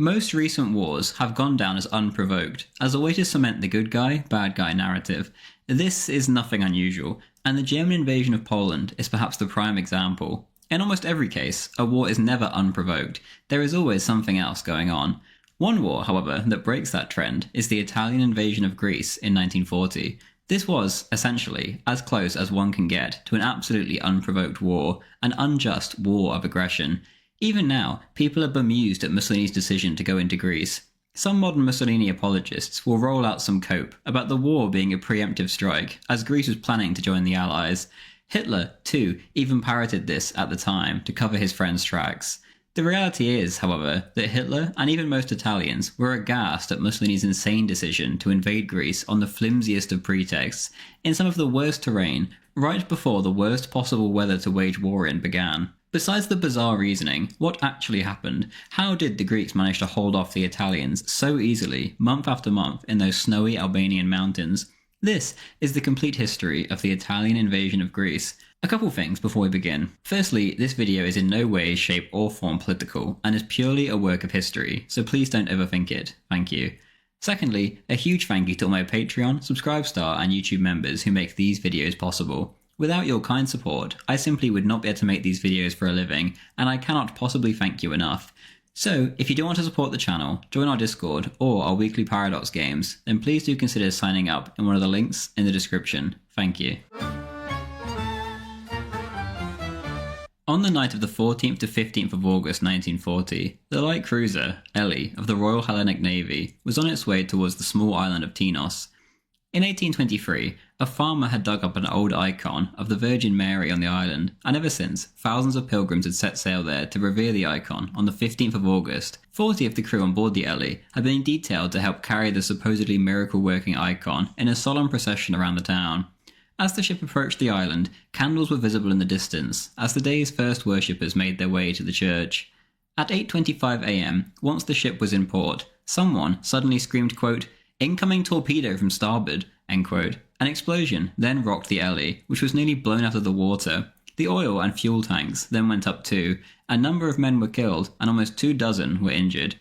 Most recent wars have gone down as unprovoked, as a way to cement the good guy, bad guy narrative. This is nothing unusual, and the German invasion of Poland is perhaps the prime example. In almost every case, a war is never unprovoked. There is always something else going on. One war, however, that breaks that trend is the Italian invasion of Greece in 1940. This was, essentially, as close as one can get to an absolutely unprovoked war, an unjust war of aggression. Even now, people are bemused at Mussolini's decision to go into Greece. Some modern Mussolini apologists will roll out some cope about the war being a preemptive strike, as Greece was planning to join the Allies. Hitler, too, even parroted this at the time to cover his friend's tracks. The reality is, however, that Hitler and even most Italians were aghast at Mussolini's insane decision to invade Greece on the flimsiest of pretexts, in some of the worst terrain, right before the worst possible weather to wage war in began. Besides the bizarre reasoning, what actually happened? How did the Greeks manage to hold off the Italians so easily, month after month, in those snowy Albanian mountains? This is the complete history of the Italian invasion of Greece. A couple things before we begin. Firstly, this video is in no way, shape or form political, and is purely a work of history, so please don't overthink it. Thank you. Secondly, a huge thank you to all my Patreon, Subscribestar and YouTube members who make these videos possible. Without your kind support, I simply would not be able to make these videos for a living, and I cannot possibly thank you enough. So, if you do want to support the channel, join our Discord or our weekly Paradox games, then please do consider signing up in one of the links in the description. Thank you. On the night of the 14th to 15th of August 1940, the light cruiser, Ellie, of the Royal Hellenic Navy, was on its way towards the small island of Tinos. In 1823, a farmer had dug up an old icon of the Virgin Mary on the island, and ever since, thousands of pilgrims had set sail there to revere the icon on the 15th of August. 40 of the crew on board the Ellie had been detailed to help carry the supposedly miracle-working icon in a solemn procession around the town. As the ship approached the island, candles were visible in the distance as the day's first worshippers made their way to the church. At 8:25 AM, once the ship was in port, someone suddenly screamed, quote, "Incoming torpedo from starboard," end quote. An explosion then rocked the Ellie, which was nearly blown out of the water. The oil and fuel tanks then went up too. A number of men were killed and almost 24 were injured.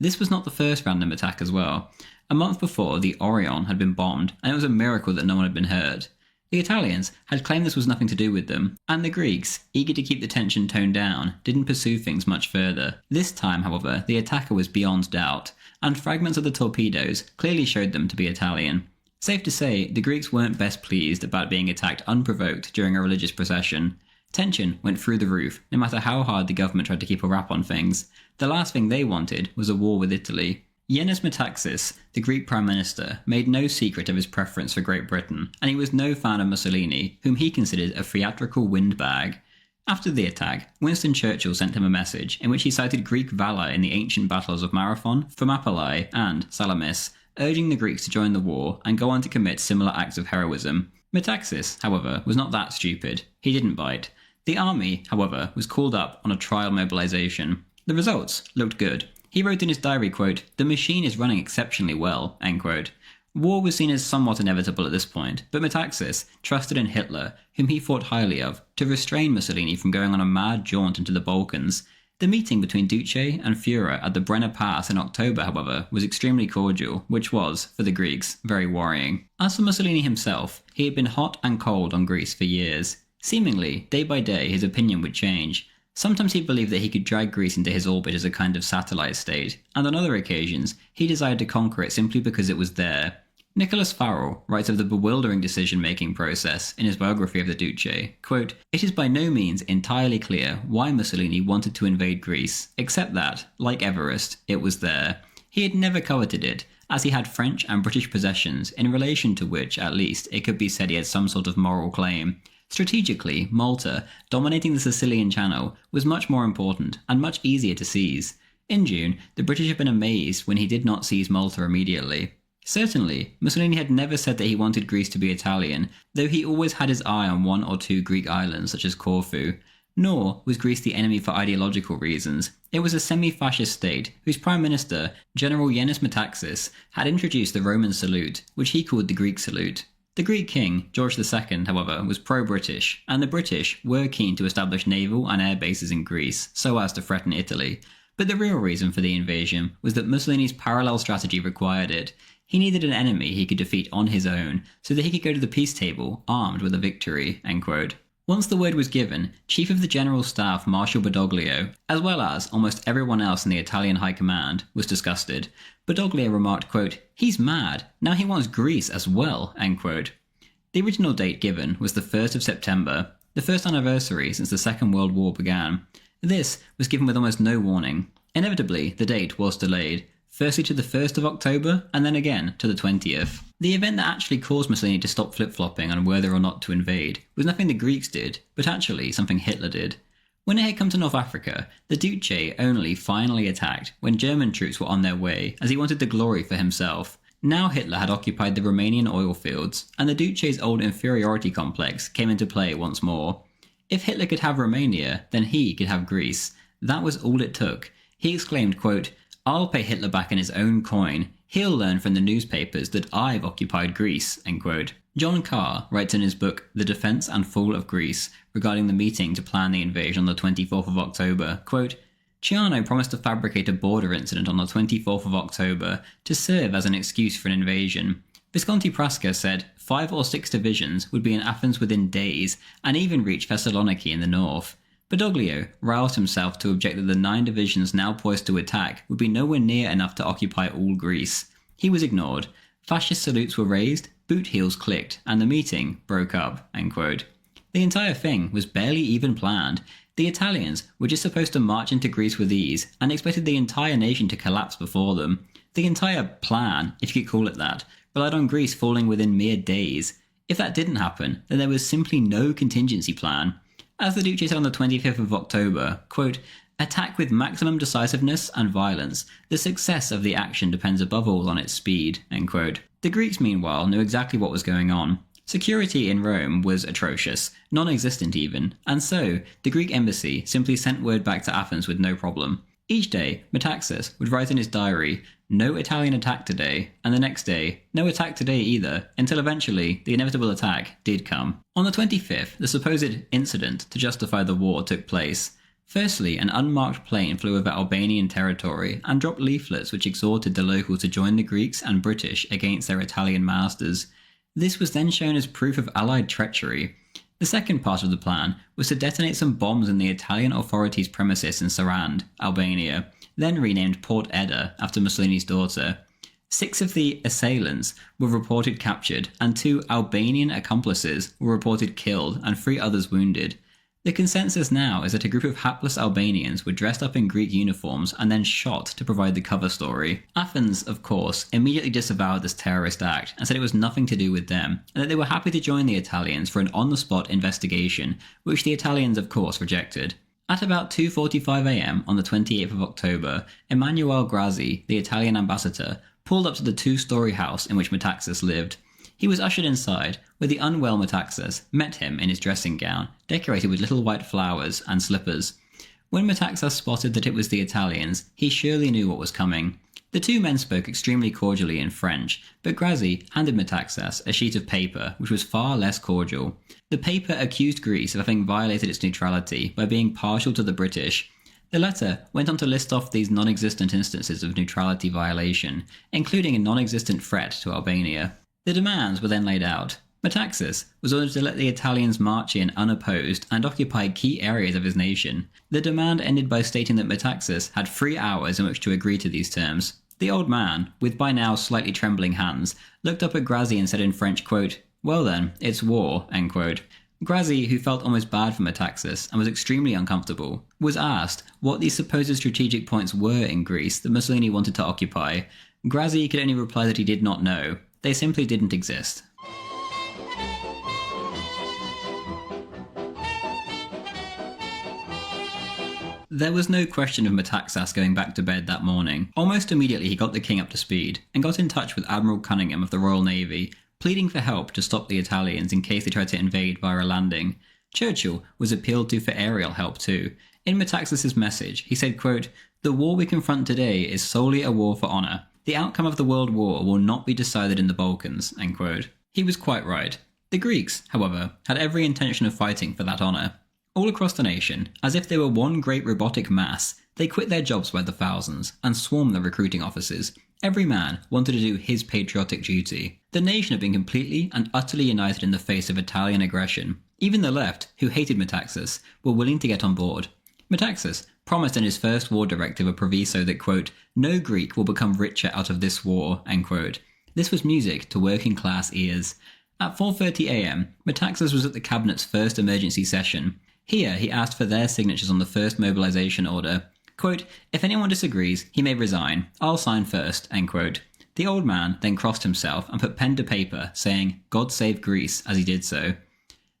This was not the first random attack as well. A month before, the Orion had been bombed, and it was a miracle that no one had been hurt. The Italians had claimed this was nothing to do with them, and the Greeks, eager to keep the tension toned down, didn't pursue things much further. This time, however, the attacker was beyond doubt, and fragments of the torpedoes clearly showed them to be Italian. Safe to say, the Greeks weren't best pleased about being attacked unprovoked during a religious procession. Tension went through the roof, no matter how hard the government tried to keep a wrap on things. The last thing they wanted was a war with Italy. Yanis Metaxas, the Greek Prime Minister, made no secret of his preference for Great Britain, and he was no fan of Mussolini, whom he considered a theatrical windbag. After the attack, Winston Churchill sent him a message in which he cited Greek valour in the ancient battles of Marathon, Thermopylae, and Salamis, urging the Greeks to join the war and go on to commit similar acts of heroism. Metaxas, however, was not that stupid. He didn't bite. The army, however, was called up on a trial mobilisation. The results looked good. He wrote in his diary, quote, "The machine is running exceptionally well," end quote. War was seen as somewhat inevitable at this point, but Metaxas trusted in Hitler, whom he thought highly of, to restrain Mussolini from going on a mad jaunt into the Balkans. The meeting between Duce and Führer at the Brenner Pass in October, however, was extremely cordial, which was, for the Greeks, very worrying. As for Mussolini himself, he had been hot and cold on Greece for years. Seemingly, day by day, his opinion would change. Sometimes he believed that he could drag Greece into his orbit as a kind of satellite state, and on other occasions, he desired to conquer it simply because it was there. Nicholas Farrell writes of the bewildering decision-making process in his biography of the Duce, quote, "It is by no means entirely clear why Mussolini wanted to invade Greece, except that, like Everest, it was there. He had never coveted it, as he had French and British possessions in relation to which, at least, it could be said he had some sort of moral claim. Strategically, Malta, dominating the Sicilian Channel, was much more important and much easier to seize. In June, the British had been amazed when he did not seize Malta immediately. Certainly, Mussolini had never said that he wanted Greece to be Italian, though he always had his eye on one or two Greek islands such as Corfu. Nor was Greece the enemy for ideological reasons. It was a semi-fascist state whose prime minister, General Yanis Metaxas, had introduced the Roman salute, which he called the Greek salute. The Greek king, George II, however, was pro-British, and the British were keen to establish naval and air bases in Greece so as to threaten Italy. But the real reason for the invasion was that Mussolini's parallel strategy required it. He needed an enemy he could defeat on his own, so that he could go to the peace table armed with a victory." End quote. Once the word was given, Chief of the General Staff Marshal Badoglio, as well as almost everyone else in the Italian High Command, was disgusted. Badoglio remarked, quote, "He's mad. Now he wants Greece as well." End quote. The original date given was the 1st of September, the first anniversary since the Second World War began. This was given with almost no warning. Inevitably, the date was delayed, firstly to the 1st of October, and then again to the 20th. The event that actually caused Mussolini to stop flip-flopping on whether or not to invade was nothing the Greeks did, but actually something Hitler did. When it had come to North Africa, the Duce only finally attacked when German troops were on their way, as he wanted the glory for himself. Now Hitler had occupied the Romanian oil fields, and the Duce's old inferiority complex came into play once more. If Hitler could have Romania, then he could have Greece. That was all it took. He exclaimed, quote, "I'll pay Hitler back in his own coin. He'll learn from the newspapers that I've occupied Greece." End quote. John Carr writes in his book The Defense and Fall of Greece regarding the meeting to plan the invasion on the 24th of October, quote, "Ciano promised to fabricate a border incident on the 24th of October to serve as an excuse for an invasion. Visconti Prasca said 5 or 6 divisions would be in Athens within days and even reach Thessaloniki in the north. Badoglio roused himself to object that the 9 divisions now poised to attack would be nowhere near enough to occupy all Greece. He was ignored. Fascist salutes were raised, boot heels clicked, and the meeting broke up." End quote. The entire thing was barely even planned. The Italians were just supposed to march into Greece with ease and expected the entire nation to collapse before them. The entire plan, if you could call it that, relied on Greece falling within mere days. If that didn't happen, then there was simply no contingency plan. As the Duce said on the 25th of October, quote, "Attack with maximum decisiveness and violence. The success of the action depends above all on its speed." End quote. The Greeks, meanwhile, knew exactly what was going on. Security in Rome was atrocious, non-existent even, and so the Greek embassy simply sent word back to Athens with no problem. Each day, Metaxas would write in his diary, "No Italian attack today," and the next day, "No attack today either," until eventually the inevitable attack did come. On the 25th, the supposed incident to justify the war took place. Firstly, an unmarked plane flew over Albanian territory and dropped leaflets which exhorted the locals to join the Greeks and British against their Italian masters. This was then shown as proof of Allied treachery. The second part of the plan was to detonate some bombs in the Italian authorities' premises in Sarand, Albania, then renamed Port Eda after Mussolini's daughter. 6 of the assailants were reported captured, and 2 Albanian accomplices were reported killed and 3 others wounded. The consensus now is that a group of hapless Albanians were dressed up in Greek uniforms and then shot to provide the cover story. Athens, of course, immediately disavowed this terrorist act and said it was nothing to do with them, and that they were happy to join the Italians for an on-the-spot investigation, which the Italians, of course, rejected. At about 2:45 a.m. on the 28th of October, Emanuele Grassi, the Italian ambassador, pulled up to the 2-story house in which Metaxas lived. He was ushered inside, where the unwell Metaxas met him in his dressing gown, decorated with little white flowers and slippers. When Metaxas spotted that it was the Italians, he surely knew what was coming. The 2 men spoke extremely cordially in French, but Grassi handed Metaxas a sheet of paper which was far less cordial. The paper accused Greece of having violated its neutrality by being partial to the British. The letter went on to list off these non-existent instances of neutrality violation, including a non-existent threat to Albania. The demands were then laid out. Metaxas was ordered to let the Italians march in unopposed and occupy key areas of his nation. The demand ended by stating that Metaxas had 3 hours in which to agree to these terms. The old man, with by now slightly trembling hands, looked up at Grassi and said in French, quote, "Well then, it's war," end quote. Grassi, who felt almost bad for Metaxas and was extremely uncomfortable, was asked what these supposed strategic points were in Greece that Mussolini wanted to occupy. Grassi could only reply that he did not know. They simply didn't exist. There was no question of Metaxas going back to bed that morning. Almost immediately he got the king up to speed, and got in touch with Admiral Cunningham of the Royal Navy, pleading for help to stop the Italians in case they tried to invade via a landing. Churchill was appealed to for aerial help too. In Metaxas's message, he said, quote, "The war we confront today is solely a war for honour. The outcome of the World War will not be decided in the Balkans," end quote. He was quite right. The Greeks, however, had every intention of fighting for that honour. All across the nation, as if they were one great robotic mass, they quit their jobs by the thousands and swarmed the recruiting offices. Every man wanted to do his patriotic duty. The nation had been completely and utterly united in the face of Italian aggression. Even the left, who hated Metaxas, were willing to get on board. Metaxas promised in his first war directive a proviso that, quote, "No Greek will become richer out of this war," end quote. This was music to working class ears. At 4:30 a.m, Metaxas was at the cabinet's first emergency session. Here he asked for their signatures on the first mobilization order. Quote, "If anyone disagrees, he may resign. I'll sign first," end quote. The old man then crossed himself and put pen to paper, saying, "God save Greece," as he did so.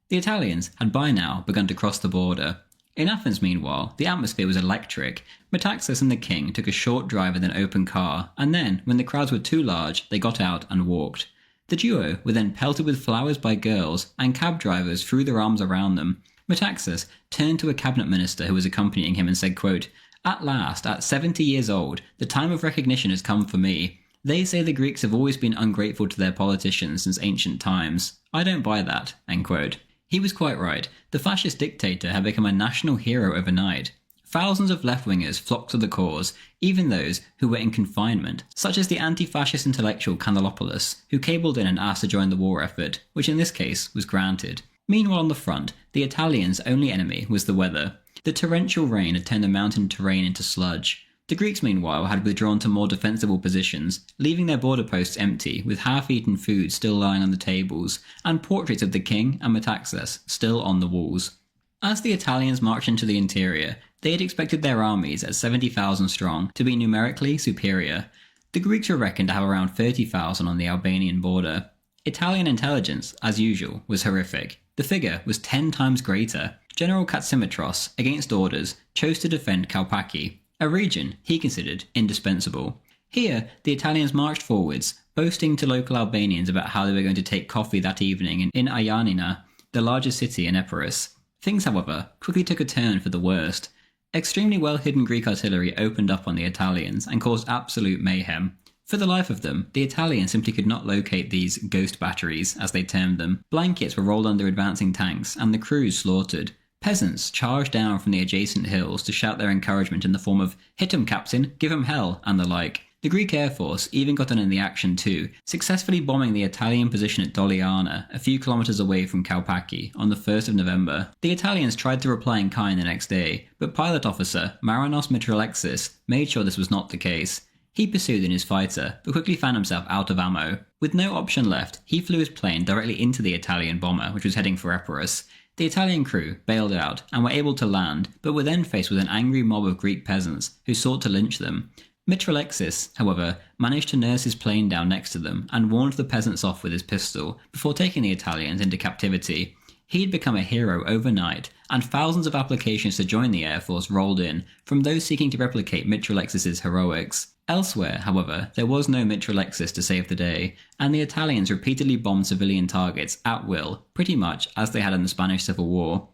The Italians had by now begun to cross the border. In Athens, meanwhile, the atmosphere was electric. Metaxas and the king took a short drive in an open car, and then, when the crowds were too large, they got out and walked. The duo were then pelted with flowers by girls, and cab drivers threw their arms around them. Metaxas turned to a cabinet minister who was accompanying him and said, quote, "At last, at 70 years old, the time of recognition has come for me. They say the Greeks have always been ungrateful to their politicians since ancient times. I don't buy that," end quote. He was quite right. The fascist dictator had become a national hero overnight. Thousands of left-wingers flocked to the cause, even those who were in confinement, such as the anti-fascist intellectual Candelopoulos, who cabled in and asked to join the war effort, which in this case was granted. Meanwhile on the front, the Italians' only enemy was the weather. The torrential rain had turned the mountain terrain into sludge. The Greeks, meanwhile, had withdrawn to more defensible positions, leaving their border posts empty, with half-eaten food still lying on the tables, and portraits of the king and Metaxas still on the walls. As the Italians marched into the interior, they had expected their armies at 70,000 strong to be numerically superior. The Greeks were reckoned to have around 30,000 on the Albanian border. Italian intelligence, as usual, was horrific. The figure was 10 times greater. General Katsimitros, against orders, chose to defend Kalpaki, a region he considered indispensable. Here, the Italians marched forwards, boasting to local Albanians about how they were going to take coffee that evening in Ioannina, the largest city in Epirus. Things, however, quickly took a turn for the worst. Extremely well-hidden Greek artillery opened up on the Italians and caused absolute mayhem. For the life of them, the Italians simply could not locate these ghost batteries, as they termed them. Blankets were rolled under advancing tanks, and the crews slaughtered. Peasants charged down from the adjacent hills to shout their encouragement in the form of "Hit 'em, Captain, give 'em hell," and the like. The Greek Air Force even got in the action too, successfully bombing the Italian position at Doliana, a few kilometres away from Kalpaki, on the 1st of November. The Italians tried to reply in kind the next day, but pilot officer Marinos Mitralexis made sure this was not the case. He pursued in his fighter, but quickly found himself out of ammo. With no option left, he flew his plane directly into the Italian bomber, which was heading for Epirus. The Italian crew bailed out and were able to land, but were then faced with an angry mob of Greek peasants who sought to lynch them. Mitralexis, however, managed to nurse his plane down next to them and warned the peasants off with his pistol before taking the Italians into captivity. He had become a hero overnight, and thousands of applications to join the Air Force rolled in from those seeking to replicate Mitralexis' heroics. Elsewhere, however, there was no Mitralexis to save the day, and the Italians repeatedly bombed civilian targets at will, pretty much as they had in the Spanish Civil War.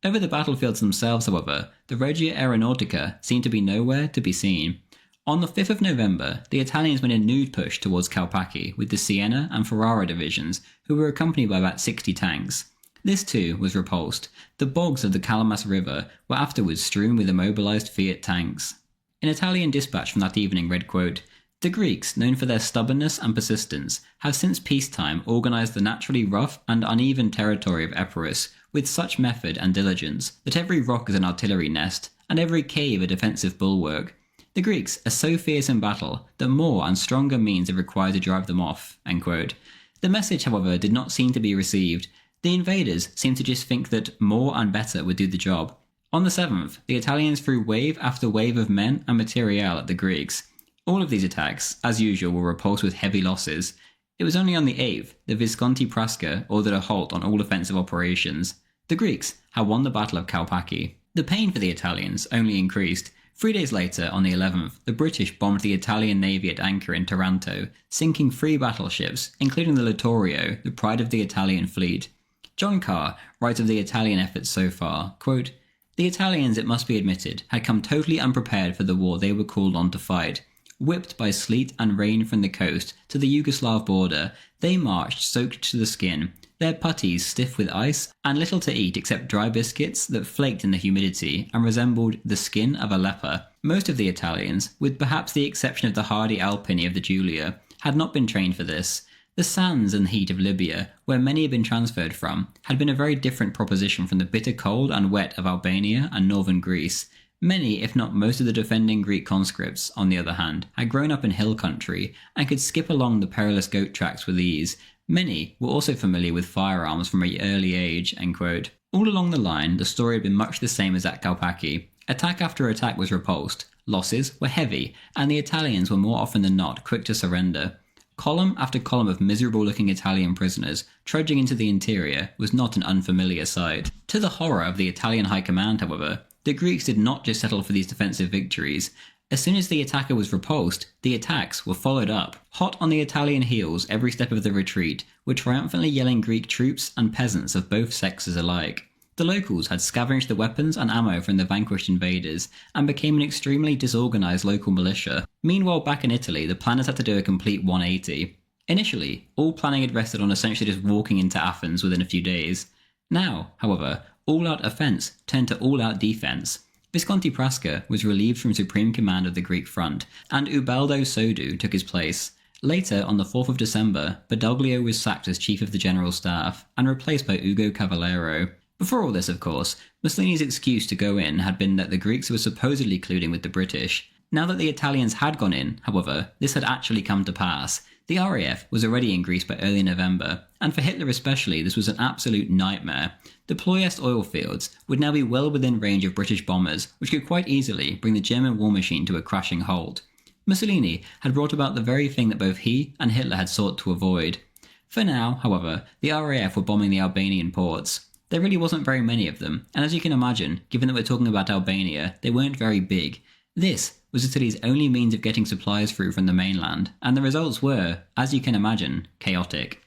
Over the battlefields themselves, however, the Regia Aeronautica seemed to be nowhere to be seen. On the 5th of November, the Italians made a nude push towards Kalpaki with the Siena and Ferrara divisions, who were accompanied by about 60 tanks. This too was repulsed. The bogs of the Kalamas River were afterwards strewn with immobilized Fiat tanks. An Italian dispatch from that evening read, quote, "The Greeks, known for their stubbornness and persistence, have since peacetime organised the naturally rough and uneven territory of Epirus with such method and diligence that every rock is an artillery nest, and every cave a defensive bulwark. The Greeks are so fierce in battle that more and stronger means are required to drive them off," end quote. The message, however, did not seem to be received. The invaders seemed to just think that more and better would do the job. On the 7th, the Italians threw wave after wave of men and materiel at the Greeks. All of these attacks, as usual, were repulsed with heavy losses. It was only on the 8th that Visconti Prasca ordered a halt on all offensive operations. The Greeks had won the Battle of Kalpaki. The pain for the Italians only increased. 3 days later, on the 11th, the British bombed the Italian navy at anchor in Taranto, sinking 3 battleships, including the Littorio, the pride of the Italian fleet. John Carr writes of the Italian efforts so far, quote, "The Italians, it must be admitted, had come totally unprepared for the war they were called on to fight. Whipped by sleet and rain from the coast to the Yugoslav border, they marched soaked to the skin, their puttees stiff with ice, and little to eat except dry biscuits that flaked in the humidity and resembled the skin of a leper. Most of the Italians, with perhaps the exception of the hardy Alpini of the Giulia, had not been trained for this. The sands and heat of Libya, where many had been transferred from, had been a very different proposition from the bitter cold and wet of Albania and northern Greece. Many, if not most of the defending Greek conscripts, on the other hand, had grown up in hill country and could skip along the perilous goat tracks with ease. Many were also familiar with firearms from an early age." End quote. All along the line, the story had been much the same as at Kalpaki. Attack after attack was repulsed, losses were heavy, and the Italians were more often than not quick to surrender. Column after column of miserable-looking Italian prisoners trudging into the interior was not an unfamiliar sight. To the horror of the Italian high command, however, the Greeks did not just settle for these defensive victories. As soon as the attacker was repulsed, the attacks were followed up. Hot on the Italian heels every step of the retreat were triumphantly yelling Greek troops and peasants of both sexes alike. The locals had scavenged the weapons and ammo from the vanquished invaders and became an extremely disorganised local militia. Meanwhile, back in Italy, the planners had to do a complete 180. Initially, all planning had rested on essentially just walking into Athens within a few days. Now, however, all-out offence turned to all-out defence. Visconti Prasca was relieved from supreme command of the Greek front, and Ubaldo Sodou took his place. Later, on the 4th of December, Badoglio was sacked as chief of the general staff and replaced by Ugo Cavallero. Before all this, of course, Mussolini's excuse to go in had been that the Greeks were supposedly colluding with the British. Now that the Italians had gone in, however, this had actually come to pass. The RAF was already in Greece by early November, and for Hitler especially this was an absolute nightmare. The Ploiest oil fields would now be well within range of British bombers, which could quite easily bring the German war machine to a crashing halt. Mussolini had brought about the very thing that both he and Hitler had sought to avoid. For now, however, the RAF were bombing the Albanian ports. There really wasn't very many of them, and as you can imagine, given that we're talking about Albania, they weren't very big. This was Italy's only means of getting supplies through from the mainland, and the results were, as you can imagine, chaotic.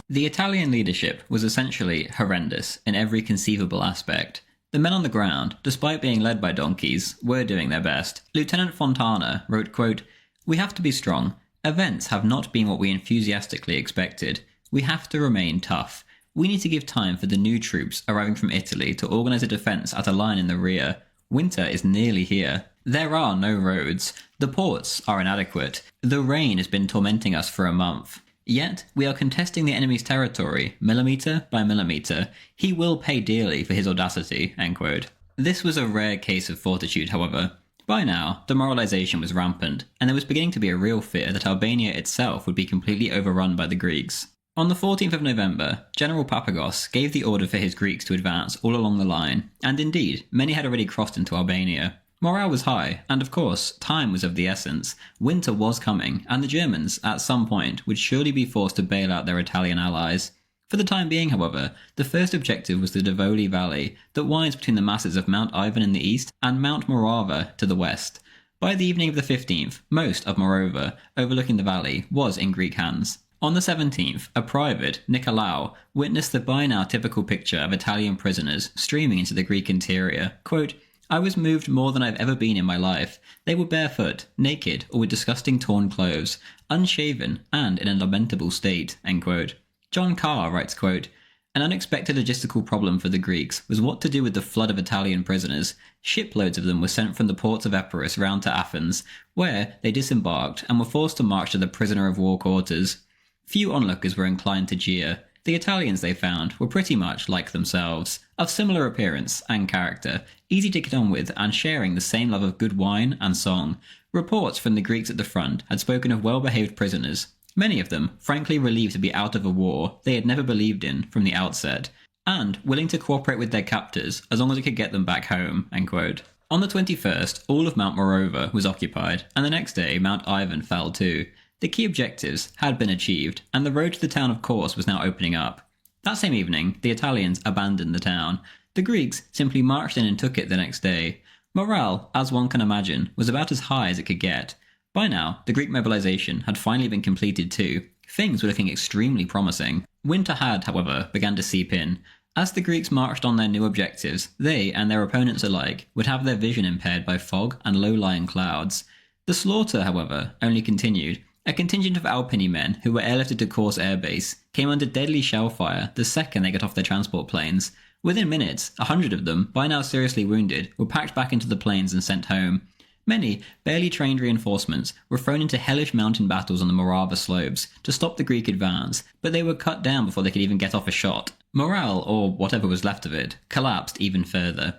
The Italian leadership was essentially horrendous in every conceivable aspect. The men on the ground, despite being led by donkeys, were doing their best. Lieutenant Fontana wrote, quote, "We have to be strong. Events have not been what we enthusiastically expected. We have to remain tough. We need to give time for the new troops arriving from Italy to organise a defence at a line in the rear. Winter is nearly here. There are no roads. The ports are inadequate. The rain has been tormenting us for a month. Yet, we are contesting the enemy's territory, millimetre by millimetre. He will pay dearly for his audacity." End quote. This was a rare case of fortitude, however. By now, demoralisation was rampant, and there was beginning to be a real fear that Albania itself would be completely overrun by the Greeks. On the 14th of November, General Papagos gave the order for his Greeks to advance all along the line, and indeed, many had already crossed into Albania. Morale was high, and of course, time was of the essence. Winter was coming, and the Germans, at some point, would surely be forced to bail out their Italian allies. For the time being, however, the first objective was the Davoli Valley that winds between the masses of Mount Ivan in the east and Mount Morava to the west. By the evening of the 15th, most of Morava, overlooking the valley, was in Greek hands. On the 17th, a private, Nicolaou, witnessed the by now typical picture of Italian prisoners streaming into the Greek interior. Quote, "I was moved more than I've ever been in my life. They were barefoot, naked, or with disgusting torn clothes, unshaven, and in a lamentable state." End quote. John Carr writes, quote, "An unexpected logistical problem for the Greeks was what to do with the flood of Italian prisoners. Shiploads of them were sent from the ports of Epirus round to Athens, where they disembarked and were forced to march to the prisoner of war quarters. Few onlookers were inclined to jeer. The Italians, they found, were pretty much like themselves, of similar appearance and character, easy to get on with and sharing the same love of good wine and song. Reports from the Greeks at the front had spoken of well-behaved prisoners, many of them frankly relieved to be out of a war they had never believed in from the outset, and willing to cooperate with their captors as long as it could get them back home." End quote. On the 21st, all of Mount Morava was occupied, and the next day Mount Ivan fell too. The key objectives had been achieved, and the road to the town of Kos was now opening up. That same evening, the Italians abandoned the town. The Greeks simply marched in and took it the next day. Morale, as one can imagine, was about as high as it could get. By now, the Greek mobilization had finally been completed too. Things were looking extremely promising. Winter had, however, begun to seep in, As the Greeks marched on their new objectives, they and their opponents alike would have their vision impaired by fog and low-lying clouds. The slaughter, however, only continued. A contingent of Alpini men who were airlifted to Kos Air Base came under deadly shell fire the second they got off their transport planes. Within minutes, 100 of them, by now seriously wounded, were packed back into the planes and sent home. Many barely trained reinforcements were thrown into hellish mountain battles on the Morava slopes to stop the Greek advance, but they were cut down before they could even get off a shot. Morale, or whatever was left of it, collapsed even further.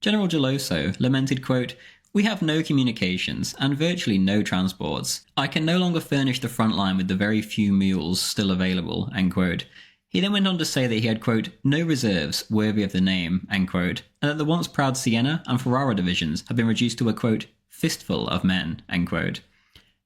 General Geloso lamented, quote, "We have no communications and virtually no transports. I can no longer furnish the front line with the very few mules still available," end quote. He then went on to say that he had, quote, "no reserves worthy of the name," end quote, and that the once proud Siena and Ferrara divisions had been reduced to a, quote, "fistful of men," end quote.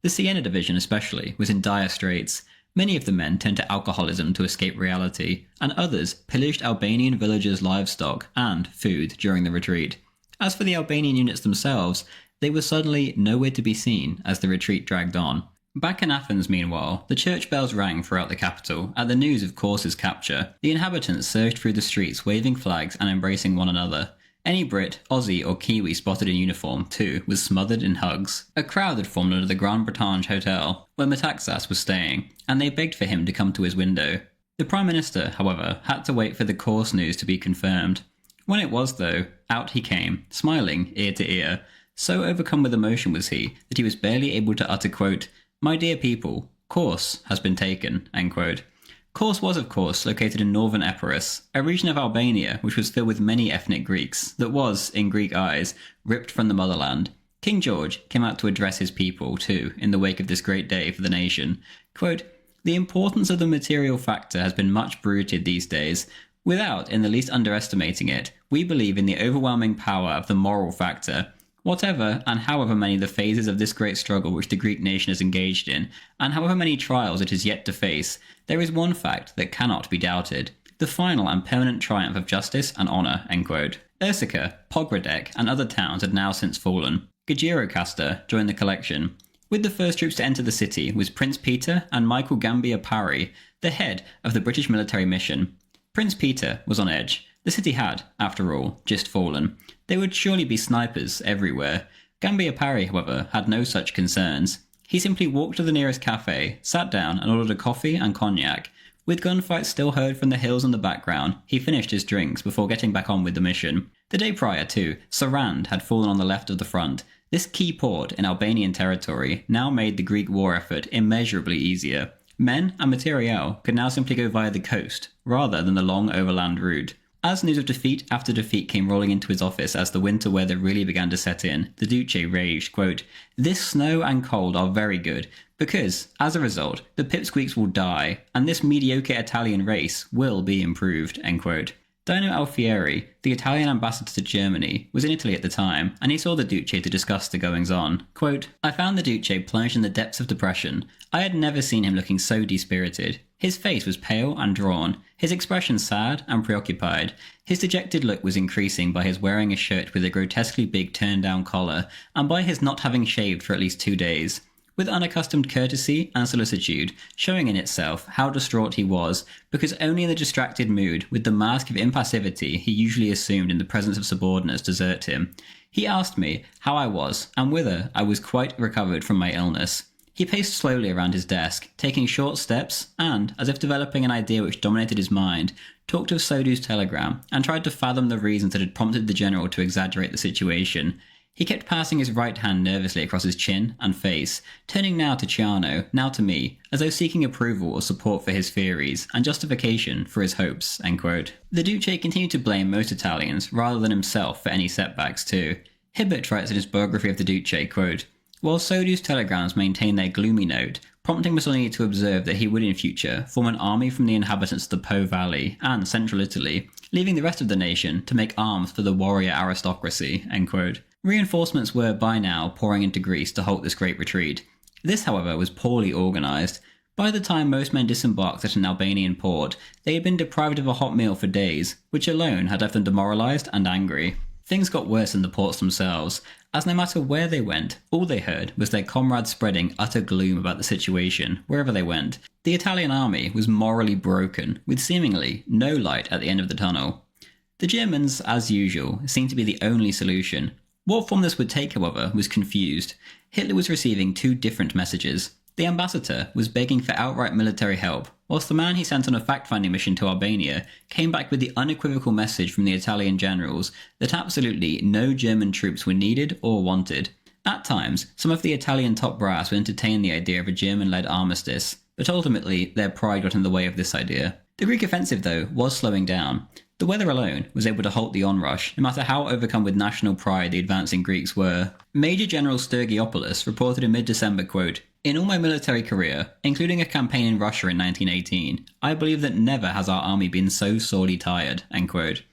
The Siena division especially was in dire straits. Many of the men turned to alcoholism to escape reality, and others pillaged Albanian villagers' livestock and food during the retreat. As for the Albanian units themselves, they were suddenly nowhere to be seen as the retreat dragged on. Back in Athens, meanwhile, the church bells rang throughout the capital at the news of Korsa's capture. The inhabitants surged through the streets waving flags and embracing one another. Any Brit, Aussie or Kiwi spotted in uniform, too, was smothered in hugs. A crowd had formed under the Grand Bretagne Hotel, where Metaxas was staying, and they begged for him to come to his window. The Prime Minister, however, had to wait for the Kos news to be confirmed. When it was, though, out he came, smiling ear to ear. So overcome with emotion was he that he was barely able to utter, quote, "My dear people, Kos has been taken," end quote. Kos was, of course, located in northern Epirus, a region of Albania which was filled with many ethnic Greeks, that was, in Greek eyes, ripped from the motherland. King George came out to address his people, too, in the wake of this great day for the nation. Quote, "The importance of the material factor has been much bruited these days. Without in the least underestimating it, we believe in the overwhelming power of the moral factor. Whatever and however many the phases of this great struggle which the Greek nation is engaged in, and however many trials it is yet to face, there is one fact that cannot be doubted: the final and permanent triumph of justice and honour," end quote. Ursica, Pogradec, and other towns had now since fallen. Gjirokastra joined the collection. With the first troops to enter the city was Prince Peter and Michael Gambia Parry, the head of the British military mission. Prince Peter was on edge. The city had, after all, just fallen. There would surely be snipers everywhere. Gambia Parry, however, had no such concerns. He simply walked to the nearest cafe, sat down and ordered a coffee and cognac. With gunfights still heard from the hills in the background, he finished his drinks before getting back on with the mission. The day prior, too, Sarand had fallen on the left of the front. This key port in Albanian territory now made the Greek war effort immeasurably easier. Men and materiel could now simply go via the coast, rather than the long overland route. As news of defeat after defeat came rolling into his office as the winter weather really began to set in, the Duce raged, quote, "This snow and cold are very good, because, as a result, the pipsqueaks will die, and this mediocre Italian race will be improved," end quote. Dino Alfieri, the Italian ambassador to Germany, was in Italy at the time, and he saw the Duce to discuss the goings-on. Quote, "I found the Duce plunged in the depths of depression. I had never seen him looking so dispirited. His face was pale and drawn, his expression sad and preoccupied. His dejected look was increasing by his wearing a shirt with a grotesquely big turned-down collar, and by his not having shaved for at least 2 days. With unaccustomed courtesy and solicitude, showing in itself how distraught he was, because only in the distracted mood would the mask of impassivity he usually assumed in the presence of subordinates desert him. He asked me how I was, and whether I was quite recovered from my illness. He paced slowly around his desk, taking short steps, and, as if developing an idea which dominated his mind, talked of Sodu's telegram, and tried to fathom the reasons that had prompted the general to exaggerate the situation. He kept passing his right hand nervously across his chin and face, turning now to Ciano, now to me, as though seeking approval or support for his theories, and justification for his hopes," end quote. The Duce continued to blame most Italians, rather than himself, for any setbacks too. Hibbert writes in his biography of the Duce, quote, "While Sodu's telegrams maintained their gloomy note, prompting Mussolini to observe that he would in future form an army from the inhabitants of the Po Valley and central Italy, leaving the rest of the nation to make arms for the warrior aristocracy," end quote. Reinforcements were by now pouring into Greece to halt this great retreat. This, however, was poorly organised. By the time most men disembarked at an Albanian port, they had been deprived of a hot meal for days, which alone had left them demoralised and angry. Things got worse in the ports themselves, as no matter where they went, all they heard was their comrades spreading utter gloom about the situation wherever they went. The Italian army was morally broken, with seemingly no light at the end of the tunnel. The Germans, as usual, seemed to be the only solution. What form this would take, however, was confused. Hitler was receiving two different messages. The ambassador was begging for outright military help, whilst the man he sent on a fact-finding mission to Albania came back with the unequivocal message from the Italian generals that absolutely no German troops were needed or wanted. At times, some of the Italian top brass would entertain the idea of a German-led armistice, but ultimately their pride got in the way of this idea. The Greek offensive, though, was slowing down. The weather alone was able to halt the onrush, no matter how overcome with national pride the advancing Greeks were. Major General Sturgiopoulos reported in mid-December, quote, "In all my military career, including a campaign in Russia in 1918, I believe that never has our army been so sorely tired," end quote.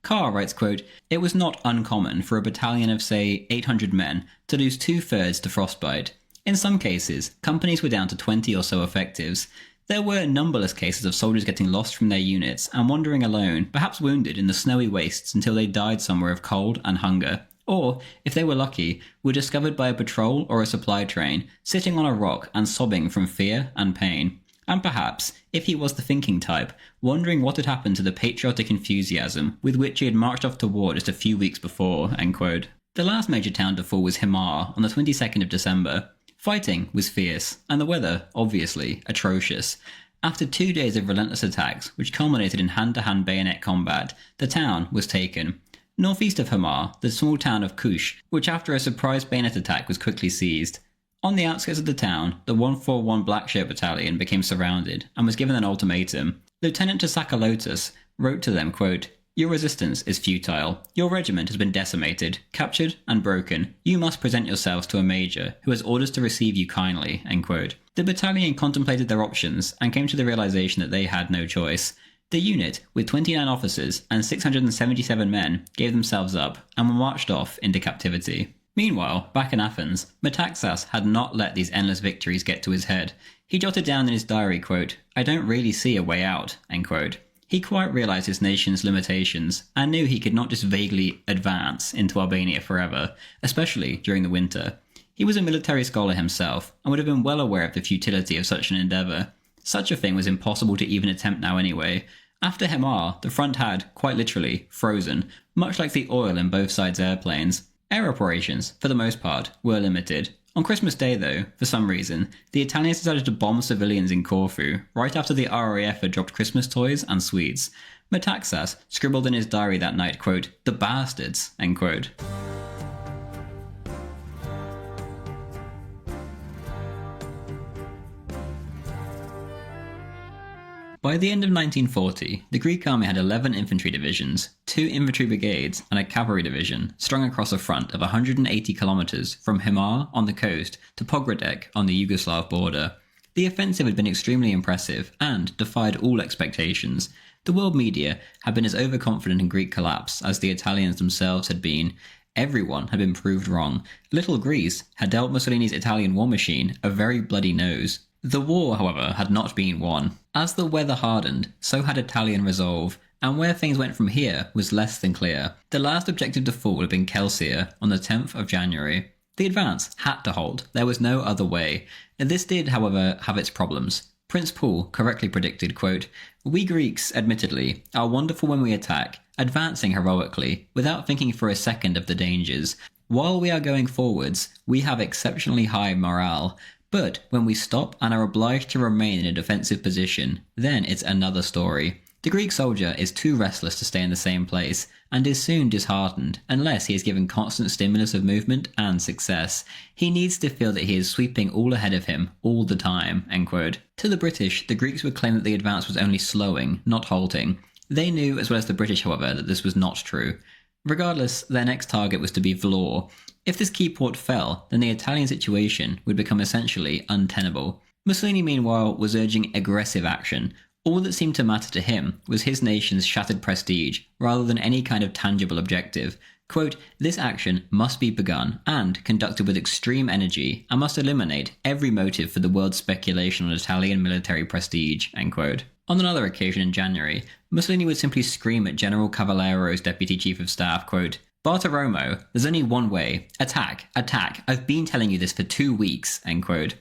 Carr writes, quote, "It was not uncommon for a battalion of, say, 800 men to lose 2/3 to frostbite. In some cases, companies were down to 20 or so effectives. There were numberless cases of soldiers getting lost from their units and wandering alone, perhaps wounded in the snowy wastes until they died somewhere of cold and hunger. Or, if they were lucky, were discovered by a patrol or a supply train, sitting on a rock and sobbing from fear and pain. And perhaps, if he was the thinking type, wondering what had happened to the patriotic enthusiasm with which he had marched off to war just a few weeks before," end quote. The last major town to fall was Himar on the 22nd of December. Fighting was fierce, and the weather, obviously, atrocious. After 2 days of relentless attacks, which culminated in hand-to-hand bayonet combat, the town was taken. Northeast of Hamar, the small town of Kush, which after a surprise bayonet attack was quickly seized. On the outskirts of the town, the 141 Blackshirt Battalion became surrounded and was given an ultimatum. Lieutenant Tsakalotos wrote to them, quote, "Your resistance is futile. Your regiment has been decimated, captured and broken. You must present yourselves to a major who has orders to receive you kindly," end quote. The battalion contemplated their options and came to the realization that they had no choice. The unit, with 29 officers and 677 men, gave themselves up and were marched off into captivity. Meanwhile, back in Athens, Metaxas had not let these endless victories get to his head. He jotted down in his diary, quote, "I don't really see a way out," end quote. He quite realised his nation's limitations and knew he could not just vaguely advance into Albania forever, especially during the winter. He was a military scholar himself and would have been well aware of the futility of such an endeavour. Such a thing was impossible to even attempt now anyway. After Hemar, the front had, quite literally, frozen, much like the oil in both sides' airplanes. Air operations, for the most part, were limited. On Christmas Day, though, for some reason, the Italians decided to bomb civilians in Corfu, right after the RAF had dropped Christmas toys and sweets. Metaxas scribbled in his diary that night, quote, "The bastards," end quote. By the end of 1940, the Greek army had 11 infantry divisions, 2 infantry brigades and a cavalry division strung across a front of 180 kilometers from Himar on the coast to Pogradec on the Yugoslav border. The offensive had been extremely impressive and defied all expectations. The world media had been as overconfident in Greek collapse as the Italians themselves had been. Everyone had been proved wrong. Little Greece had dealt Mussolini's Italian war machine a very bloody nose. The war, however, had not been won. As the weather hardened, so had Italian resolve, and where things went from here was less than clear. The last objective to fall had been Kelsia on the 10th of January. The advance had to hold, there was no other way. This did, however, have its problems. Prince Paul correctly predicted, quote, "We Greeks, admittedly, are wonderful when we attack, advancing heroically, without thinking for a second of the dangers. While we are going forwards, we have exceptionally high morale. But when we stop and are obliged to remain in a defensive position, then it's another story. The Greek soldier is too restless to stay in the same place, and is soon disheartened unless he is given constant stimulus of movement and success. He needs to feel that he is sweeping all ahead of him all the time," end quote. To the British, the Greeks would claim that the advance was only slowing, not halting. They knew, as well as the British, however, that this was not true. Regardless, their next target was to be Vlore. If this key port fell, then the Italian situation would become essentially untenable. Mussolini, meanwhile, was urging aggressive action. All that seemed to matter to him was his nation's shattered prestige, rather than any kind of tangible objective. Quote, "This action must be begun and conducted with extreme energy and must eliminate every motive for the world's speculation on Italian military prestige," end quote. On another occasion in January, Mussolini would simply scream at General Cavallero's deputy chief of staff, quote, Bartiromo, there's only one way. Attack, attack, I've been telling you this for 2 weeks, end quote.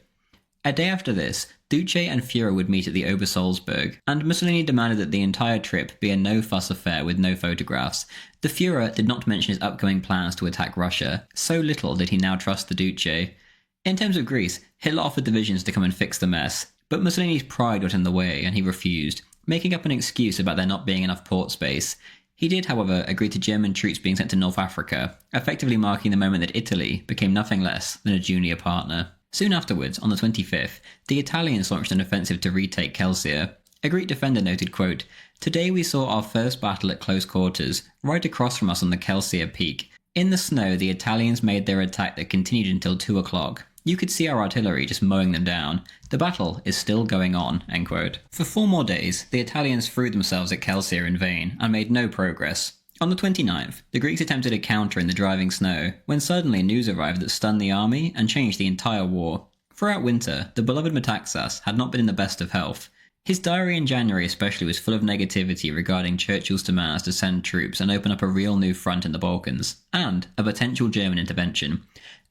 A day after this, Duce and Führer would meet at the Obersalzberg, and Mussolini demanded that the entire trip be a no-fuss affair with no photographs. The Führer did not mention his upcoming plans to attack Russia, so little did he now trust the Duce. In terms of Greece, Hitler offered divisions to come and fix the mess, but Mussolini's pride got in the way and he refused, making up an excuse about there not being enough port space. He did, however, agree to German troops being sent to North Africa, effectively marking the moment that Italy became nothing less than a junior partner. Soon afterwards, on the 25th, the Italians launched an offensive to retake Kelsia. A Greek defender noted, quote, "Today we saw our first battle at close quarters, right across from us on the Kelsia peak. In the snow, the Italians made their attack that continued until 2 o'clock. You could see our artillery just mowing them down. The battle is still going on," end quote. For 4 more days, the Italians threw themselves at Kelsia in vain and made no progress. On the 29th, the Greeks attempted a counter in the driving snow, when suddenly news arrived that stunned the army and changed the entire war. Throughout winter, the beloved Metaxas had not been in the best of health. His diary in January especially was full of negativity regarding Churchill's demands to send troops and open up a real new front in the Balkans, and a potential German intervention.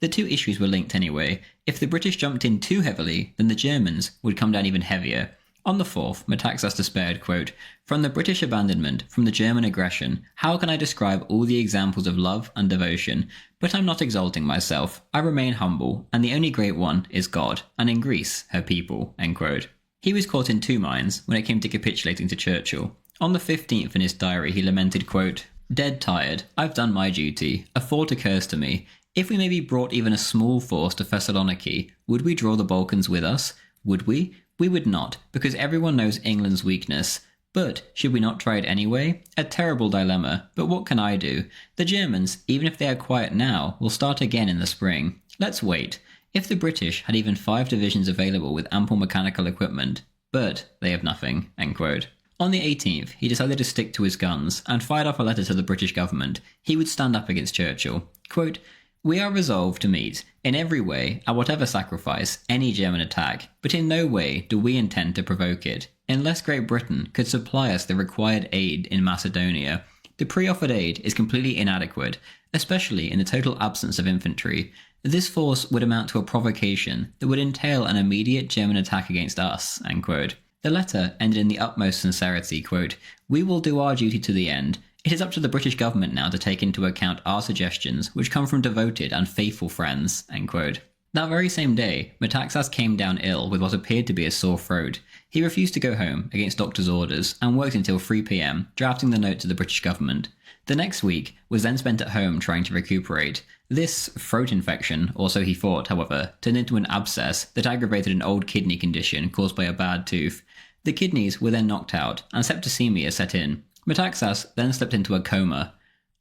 The two issues were linked anyway. If the British jumped in too heavily, then the Germans would come down even heavier. On the 4th, Metaxas despaired, quote, "From the British abandonment, from the German aggression, how can I describe all the examples of love and devotion? But I'm not exalting myself. I remain humble, and the only great one is God, and in Greece, her people," end quote. He was caught in 2 minds when it came to capitulating to Churchill. On the 15th in his diary he lamented, quote, "Dead tired, I've done my duty. A thought occurs to me. If we maybe brought even a small force to Thessaloniki, would we draw the Balkans with us? Would we? We would not, because everyone knows England's weakness. But should we not try it anyway? A terrible dilemma, but what can I do? The Germans, even if they are quiet now, will start again in the spring. Let's wait. If the British had even 5 divisions available with ample mechanical equipment, but they have nothing," end quote. On the 18th, he decided to stick to his guns and fired off a letter to the British government. He would stand up against Churchill. Quote, "We are resolved to meet, in every way, at whatever sacrifice, any German attack, but in no way do we intend to provoke it. Unless Great Britain could supply us the required aid in Macedonia, the pre-offered aid is completely inadequate, especially in the total absence of infantry. This force would amount to a provocation that would entail an immediate German attack against us," end quote. The letter ended in the utmost sincerity, quote, "We will do our duty to the end. It is up to the British government now to take into account our suggestions, which come from devoted and faithful friends," end quote. That very same day, Metaxas came down ill with what appeared to be a sore throat. He refused to go home against doctor's orders and worked until 3 p.m, drafting the note to the British government. The next week was then spent at home trying to recuperate. This throat infection, or so he thought, however, turned into an abscess that aggravated an old kidney condition caused by a bad tooth. The kidneys were then knocked out, and septicemia set in. Metaxas then slipped into a coma.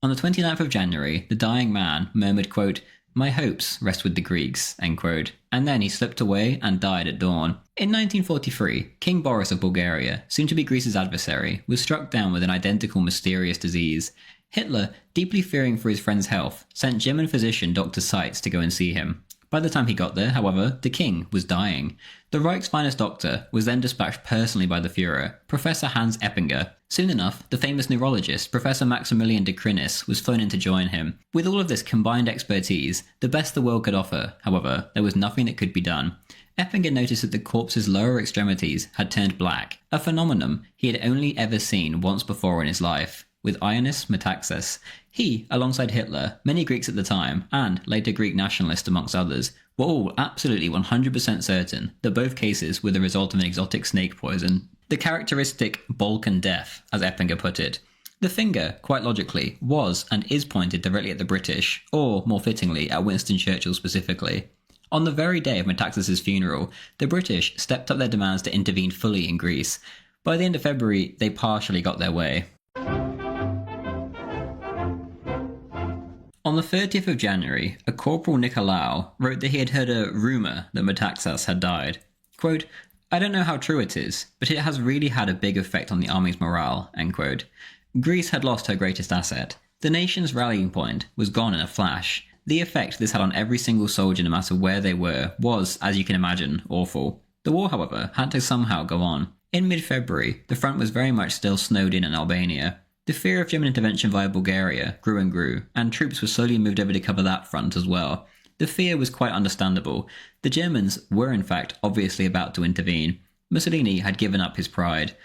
On the 29th of January, the dying man murmured, quote, "My hopes rest with the Greeks," end quote, and then he slipped away and died at dawn. In 1943, King Boris of Bulgaria, soon to be Greece's adversary, was struck down with an identical mysterious disease. Hitler, deeply fearing for his friend's health, sent German physician Dr. Seitz to go and see him. By the time he got there, however, the king was dying. The Reich's finest doctor was then dispatched personally by the Führer, Professor Hans Eppinger. Soon enough, the famous neurologist, Professor Maximilian de Krinis, was flown in to join him. With all of this combined expertise, the best the world could offer, however, there was nothing that could be done. Eppinger noticed that the corpse's lower extremities had turned black, a phenomenon he had only ever seen once before in his life. With Ioannis Metaxas, he, alongside Hitler, many Greeks at the time, and later Greek nationalists amongst others, were all absolutely 100% certain that both cases were the result of an exotic snake poison. The characteristic Balkan death, as Eppinger put it. The finger, quite logically, was and is pointed directly at the British, or, more fittingly, at Winston Churchill specifically. On the very day of Metaxas' funeral, the British stepped up their demands to intervene fully in Greece. By the end of February, they partially got their way. On the 30th of January, a Corporal Nicolaou wrote that he had heard a rumour that Metaxas had died. Quote, "I don't know how true it is, but it has really had a big effect on the army's morale," end quote. Greece had lost her greatest asset. The nation's rallying point was gone in a flash. The effect this had on every single soldier no matter where they were was, as you can imagine, awful. The war, however, had to somehow go on. In mid-February, the front was very much still snowed in Albania. The fear of German intervention via Bulgaria grew and grew, and troops were slowly moved over to cover that front as well. The fear was quite understandable. The Germans were in fact obviously about to intervene. Mussolini had given up his pride.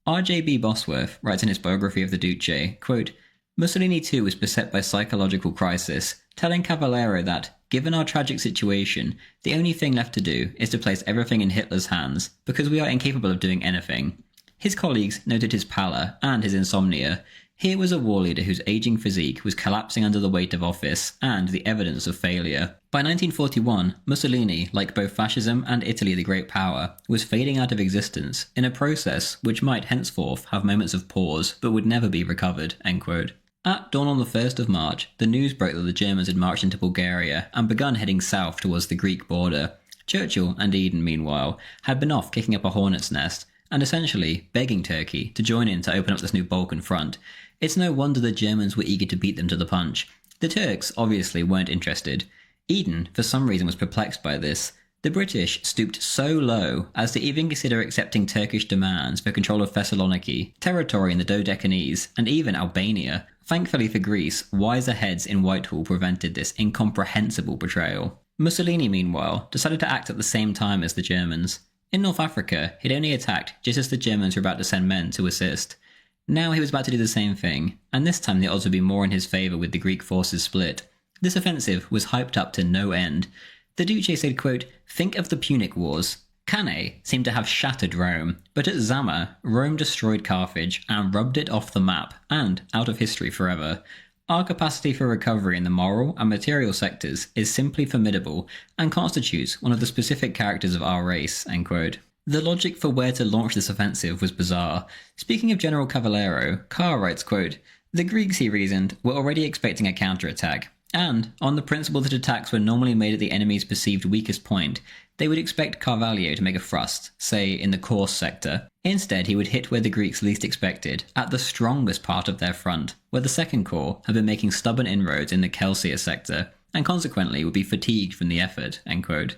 R.J.B. Bosworth writes in his biography of the Duce, quote, Mussolini too was beset by psychological crisis, telling Cavallero that, given our tragic situation, the only thing left to do is to place everything in Hitler's hands, because we are incapable of doing anything. His colleagues noted his pallor and his insomnia. Here was a war leader whose aging physique was collapsing under the weight of office and the evidence of failure. By 1941, Mussolini, like both fascism and Italy the Great Power, was fading out of existence in a process which might henceforth have moments of pause but would never be recovered. End quote. At dawn on the 1st of March, the news broke that the Germans had marched into Bulgaria and begun heading south towards the Greek border. Churchill and Eden, meanwhile, had been off kicking up a hornet's nest and essentially begging Turkey to join in to open up this new Balkan front. It's no wonder the Germans were eager to beat them to the punch. The Turks obviously weren't interested. Eden, for some reason, was perplexed by this. The British stooped so low as to even consider accepting Turkish demands for control of Thessaloniki, territory in the Dodecanese, and even Albania. Thankfully for Greece, wiser heads in Whitehall prevented this incomprehensible betrayal. Mussolini, meanwhile, decided to act at the same time as the Germans. In North Africa, he'd only attacked just as the Germans were about to send men to assist. Now he was about to do the same thing, and this time the odds would be more in his favour with the Greek forces split. This offensive was hyped up to no end. The Duce said, quote, think of the Punic Wars. Cannae seemed to have shattered Rome, but at Zama, Rome destroyed Carthage and rubbed it off the map and out of history forever. Our capacity for recovery in the moral and material sectors is simply formidable and constitutes one of the specific characters of our race, end quote. The logic for where to launch this offensive was bizarre. Speaking of General Cavallero, Carr writes, quote, the Greeks, he reasoned, were already expecting a counterattack, and, on the principle that attacks were normally made at the enemy's perceived weakest point, they would expect Carvalho to make a thrust, say in the Corse sector. Instead, he would hit where the Greeks least expected, at the strongest part of their front, where the Second Corps had been making stubborn inroads in the Kelsia sector, and consequently would be fatigued from the effort, end quote.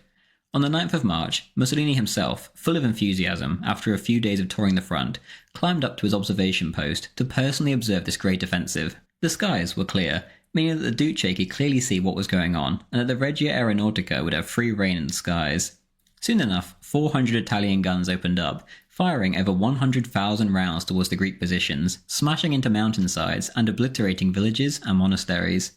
On the 9th of March, Mussolini himself, full of enthusiasm after a few days of touring the front, climbed up to his observation post to personally observe this great offensive. The skies were clear, meaning that the Duce could clearly see what was going on, and that the Regia Aeronautica would have free rein in the skies. Soon enough, 400 Italian guns opened up, firing over 100,000 rounds towards the Greek positions, smashing into mountainsides and obliterating villages and monasteries.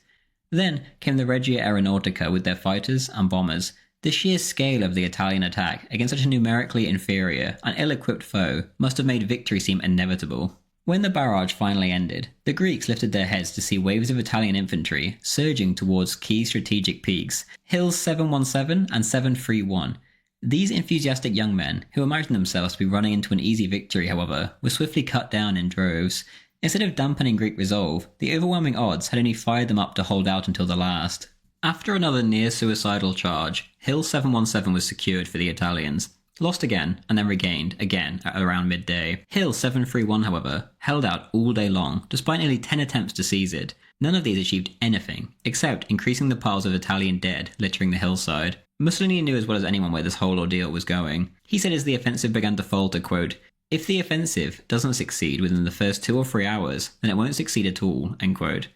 Then came the Regia Aeronautica with their fighters and bombers. The sheer scale of the Italian attack against such a numerically inferior and ill-equipped foe must have made victory seem inevitable. When the barrage finally ended, the Greeks lifted their heads to see waves of Italian infantry surging towards key strategic peaks, hills 717 and 731. These enthusiastic young men, who imagined themselves to be running into an easy victory, however, were swiftly cut down in droves. Instead of dampening Greek resolve, the overwhelming odds had only fired them up to hold out until the last. After another near-suicidal charge, Hill 717 was secured for the Italians, lost again, and then regained again at around midday. Hill 731, however, held out all day long, despite nearly 10 attempts to seize it. None of these achieved anything, except increasing the piles of Italian dead littering the hillside. Mussolini knew as well as anyone where this whole ordeal was going. He said as the offensive began to falter, quote, if the offensive doesn't succeed within the first 2 or 3 hours, then it won't succeed at all, end quote.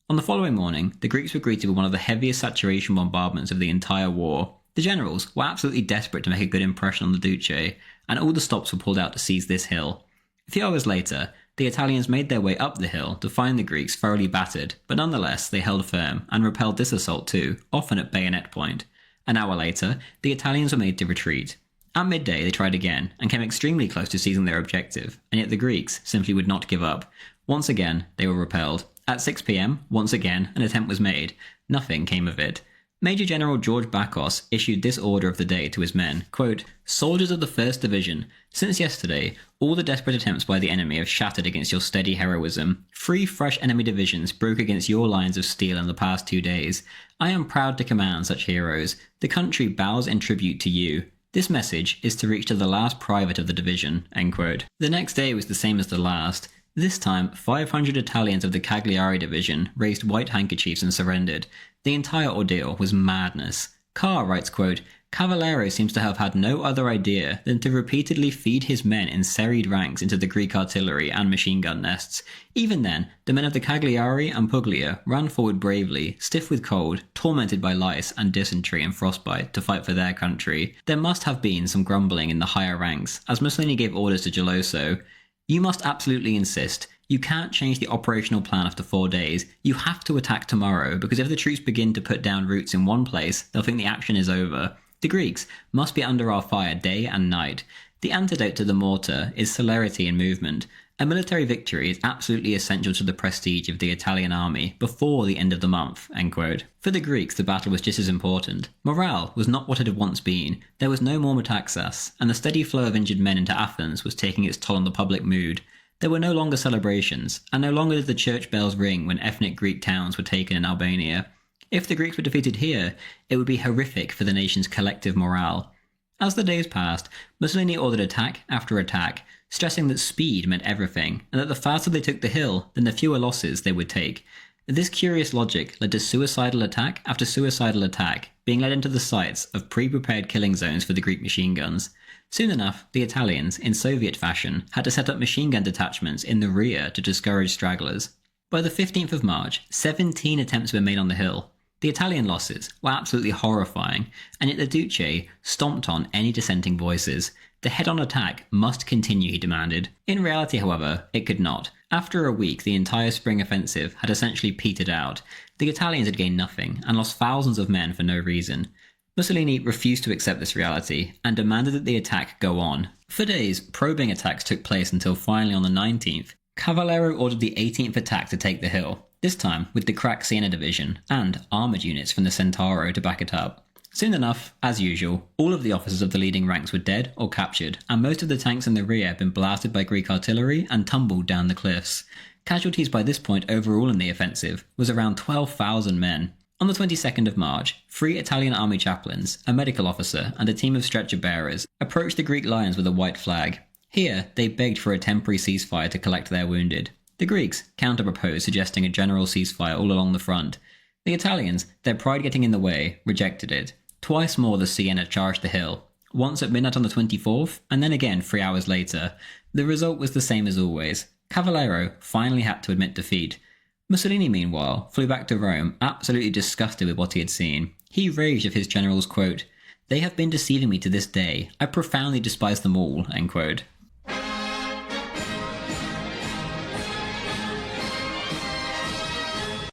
On the following morning, the Greeks were greeted with one of the heaviest saturation bombardments of the entire war. The generals were absolutely desperate to make a good impression on the Duce, and all the stops were pulled out to seize this hill. A few hours later, the Italians made their way up the hill to find the Greeks thoroughly battered, but nonetheless they held firm and repelled this assault too, often at bayonet point. An hour later, the Italians were made to retreat. At midday they tried again, and came extremely close to seizing their objective, and yet the Greeks simply would not give up. Once again, they were repelled. At 6 p.m, once again, an attempt was made. Nothing came of it. Major General George Bacchus issued this order of the day to his men, quote, soldiers of the 1st Division, since yesterday, all the desperate attempts by the enemy have shattered against your steady heroism. 3 fresh enemy divisions broke against your lines of steel in the past 2 days. I am proud to command such heroes. The country bows in tribute to you. This message is to reach to the last private of the division, end quote. The next day was the same as the last. This time, 500 Italians of the Cagliari division raised white handkerchiefs and surrendered. The entire ordeal was madness. Carr writes, quote, Cavallero seems to have had no other idea than to repeatedly feed his men in serried ranks into the Greek artillery and machine gun nests. Even then, the men of the Cagliari and Puglia ran forward bravely, stiff with cold, tormented by lice and dysentery and frostbite, to fight for their country. There must have been some grumbling in the higher ranks, as Mussolini gave orders to Geloso. You must absolutely insist. You can't change the operational plan after 4 days. You have to attack tomorrow, because if the troops begin to put down roots in one place, they'll think the action is over. The Greeks must be under our fire day and night. The antidote to the mortar is celerity in movement. A military victory is absolutely essential to the prestige of the Italian army before the end of the month, end quote. For the Greeks, the battle was just as important. Morale was not what it had once been. There was no more Metaxas, and the steady flow of injured men into Athens was taking its toll on the public mood. There were no longer celebrations, and no longer did the church bells ring when ethnic Greek towns were taken in Albania. If the Greeks were defeated here, it would be horrific for the nation's collective morale. As the days passed, Mussolini ordered attack after attack, stressing that speed meant everything, and that the faster they took the hill, then the fewer losses they would take. This curious logic led to suicidal attack after suicidal attack, being led into the sights of pre-prepared killing zones for the Greek machine guns. Soon enough, the Italians, in Soviet fashion, had to set up machine gun detachments in the rear to discourage stragglers. By the 15th of March, 17 attempts were made on the hill. The Italian losses were absolutely horrifying, and yet the Duce stomped on any dissenting voices. The head-on attack must continue, he demanded. In reality, however, it could not. After a week, the entire spring offensive had essentially petered out. The Italians had gained nothing, and lost thousands of men for no reason. Mussolini refused to accept this reality, and demanded that the attack go on. For days, probing attacks took place until finally on the 19th, Cavallero ordered the 18th attack to take the hill, this time with the crack Siena division, and armoured units from the Centauro to back it up. Soon enough, as usual, all of the officers of the leading ranks were dead or captured, and most of the tanks in the rear had been blasted by Greek artillery and tumbled down the cliffs. Casualties by this point overall in the offensive was around 12,000 men. On the 22nd of March, 3 Italian army chaplains, a medical officer, and a team of stretcher bearers approached the Greek lines with a white flag. Here, they begged for a temporary ceasefire to collect their wounded. The Greeks counter-proposed, suggesting a general ceasefire all along the front. The Italians, their pride getting in the way, rejected it. Twice more the Siena charged the hill, once at midnight on the 24th, and then again 3 hours later. The result was the same as always. Cavallero finally had to admit defeat. Mussolini, meanwhile, flew back to Rome, absolutely disgusted with what he had seen. He raged of his generals, quote, "They have been deceiving me to this day. I profoundly despise them all," end quote.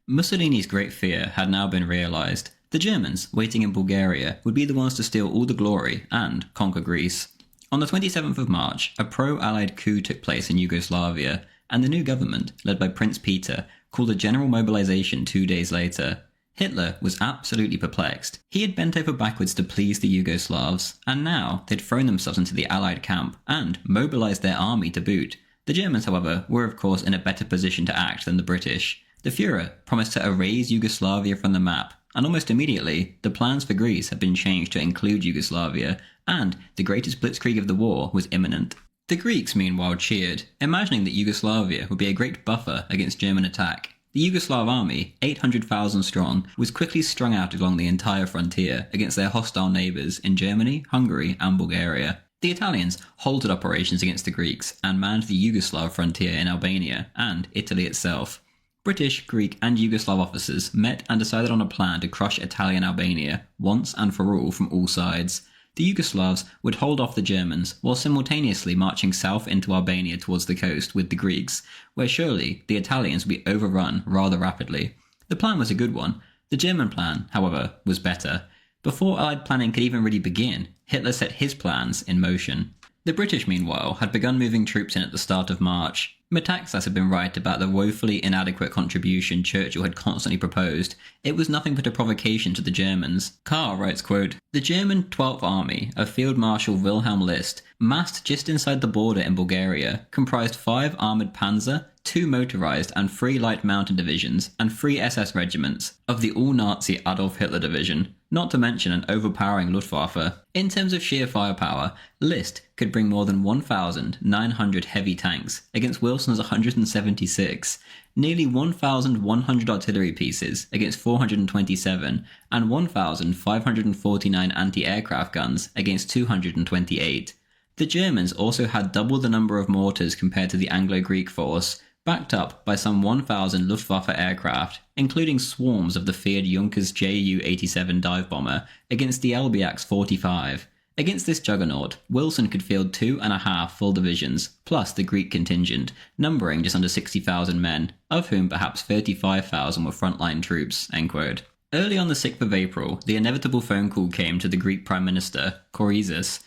Mussolini's great fear had now been realised. The Germans, waiting in Bulgaria, would be the ones to steal all the glory and conquer Greece. On the 27th of March, a pro-Allied coup took place in Yugoslavia, and the new government, led by Prince Peter, called a general mobilization 2 days later. Hitler was absolutely perplexed. He had bent over backwards to please the Yugoslavs, and now they'd thrown themselves into the Allied camp and mobilized their army to boot. The Germans, however, were of course in a better position to act than the British. The Führer promised to erase Yugoslavia from the map, and almost immediately, the plans for Greece had been changed to include Yugoslavia, and the greatest blitzkrieg of the war was imminent. The Greeks, meanwhile, cheered, imagining that Yugoslavia would be a great buffer against German attack. The Yugoslav army, 800,000 strong, was quickly strung out along the entire frontier against their hostile neighbours in Germany, Hungary and Bulgaria. The Italians halted operations against the Greeks and manned the Yugoslav frontier in Albania and Italy itself. British, Greek and Yugoslav officers met and decided on a plan to crush Italian Albania once and for all from all sides. The Yugoslavs would hold off the Germans while simultaneously marching south into Albania towards the coast with the Greeks, where surely the Italians would be overrun rather rapidly. The plan was a good one. The German plan, however, was better. Before Allied planning could even really begin, Hitler set his plans in motion. The British, meanwhile, had begun moving troops in at the start of March. Metaxas had been right about the woefully inadequate contribution Churchill had constantly proposed. It was nothing but a provocation to the Germans. Carr writes, quote, "The German 12th Army of Field Marshal Wilhelm List, massed just inside the border in Bulgaria, comprised 5 armoured panzer, 2 motorized and 3 light mounted divisions, and 3 SS regiments of the all-Nazi Adolf Hitler Division, not to mention an overpowering Luftwaffe. In terms of sheer firepower, List could bring more than 1,900 heavy tanks against Wilson's 176, nearly 1,100 artillery pieces against 427, and 1,549 anti-aircraft guns against 228. The Germans also had double the number of mortars compared to the Anglo-Greek force, backed up by some 1,000 Luftwaffe aircraft, including swarms of the feared Junkers Ju-87 dive bomber against the Elbiax 45. Against this juggernaut, Wilson could field 2.5 full divisions, plus the Greek contingent, numbering just under 60,000 men, of whom perhaps 35,000 were frontline troops." End quote. Early on the 6th of April, the inevitable phone call came to the Greek Prime Minister, Korizis.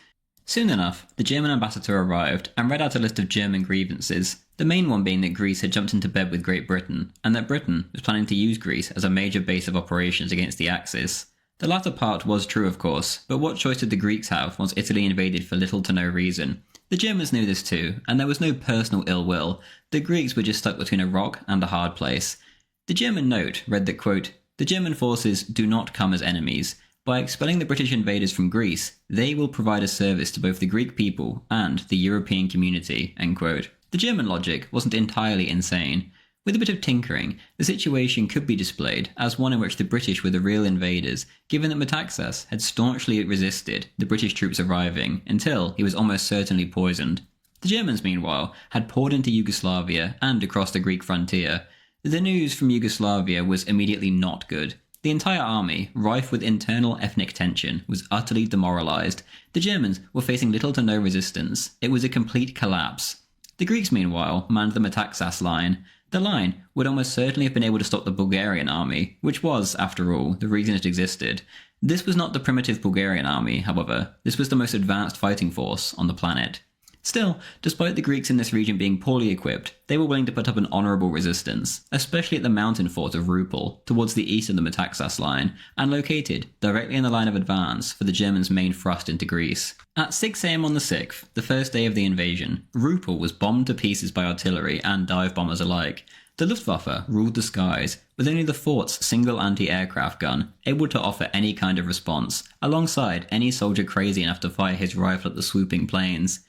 Soon enough, the German ambassador arrived and read out a list of German grievances, the main one being that Greece had jumped into bed with Great Britain, and that Britain was planning to use Greece as a major base of operations against the Axis. The latter part was true, of course, but what choice did the Greeks have once Italy invaded for little to no reason? The Germans knew this too, and there was no personal ill will. The Greeks were just stuck between a rock and a hard place. The German note read that, quote, "The German forces do not come as enemies. By expelling the British invaders from Greece, they will provide a service to both the Greek people and the European community." End quote. The German logic wasn't entirely insane. With a bit of tinkering, the situation could be displayed as one in which the British were the real invaders, given that Metaxas had staunchly resisted the British troops arriving until he was almost certainly poisoned. The Germans, meanwhile, had poured into Yugoslavia and across the Greek frontier. The news from Yugoslavia was immediately not good. The entire army, rife with internal ethnic tension, was utterly demoralized. The Germans were facing little to no resistance. It was a complete collapse. The Greeks, meanwhile, manned the Metaxas line. The line would almost certainly have been able to stop the Bulgarian army, which was, after all, the reason it existed. This was not the primitive Bulgarian army, however. This was the most advanced fighting force on the planet. Still, despite the Greeks in this region being poorly equipped, they were willing to put up an honourable resistance, especially at the mountain fort of REUPLOAD, towards the east of the Metaxas line, and located directly in the line of advance for the Germans' main thrust into Greece. At 6 AM on the 6th, the first day of the invasion, REUPLOAD was bombed to pieces by artillery and dive bombers alike. The Luftwaffe ruled the skies, with only the fort's single anti-aircraft gun able to offer any kind of response, alongside any soldier crazy enough to fire his rifle at the swooping planes.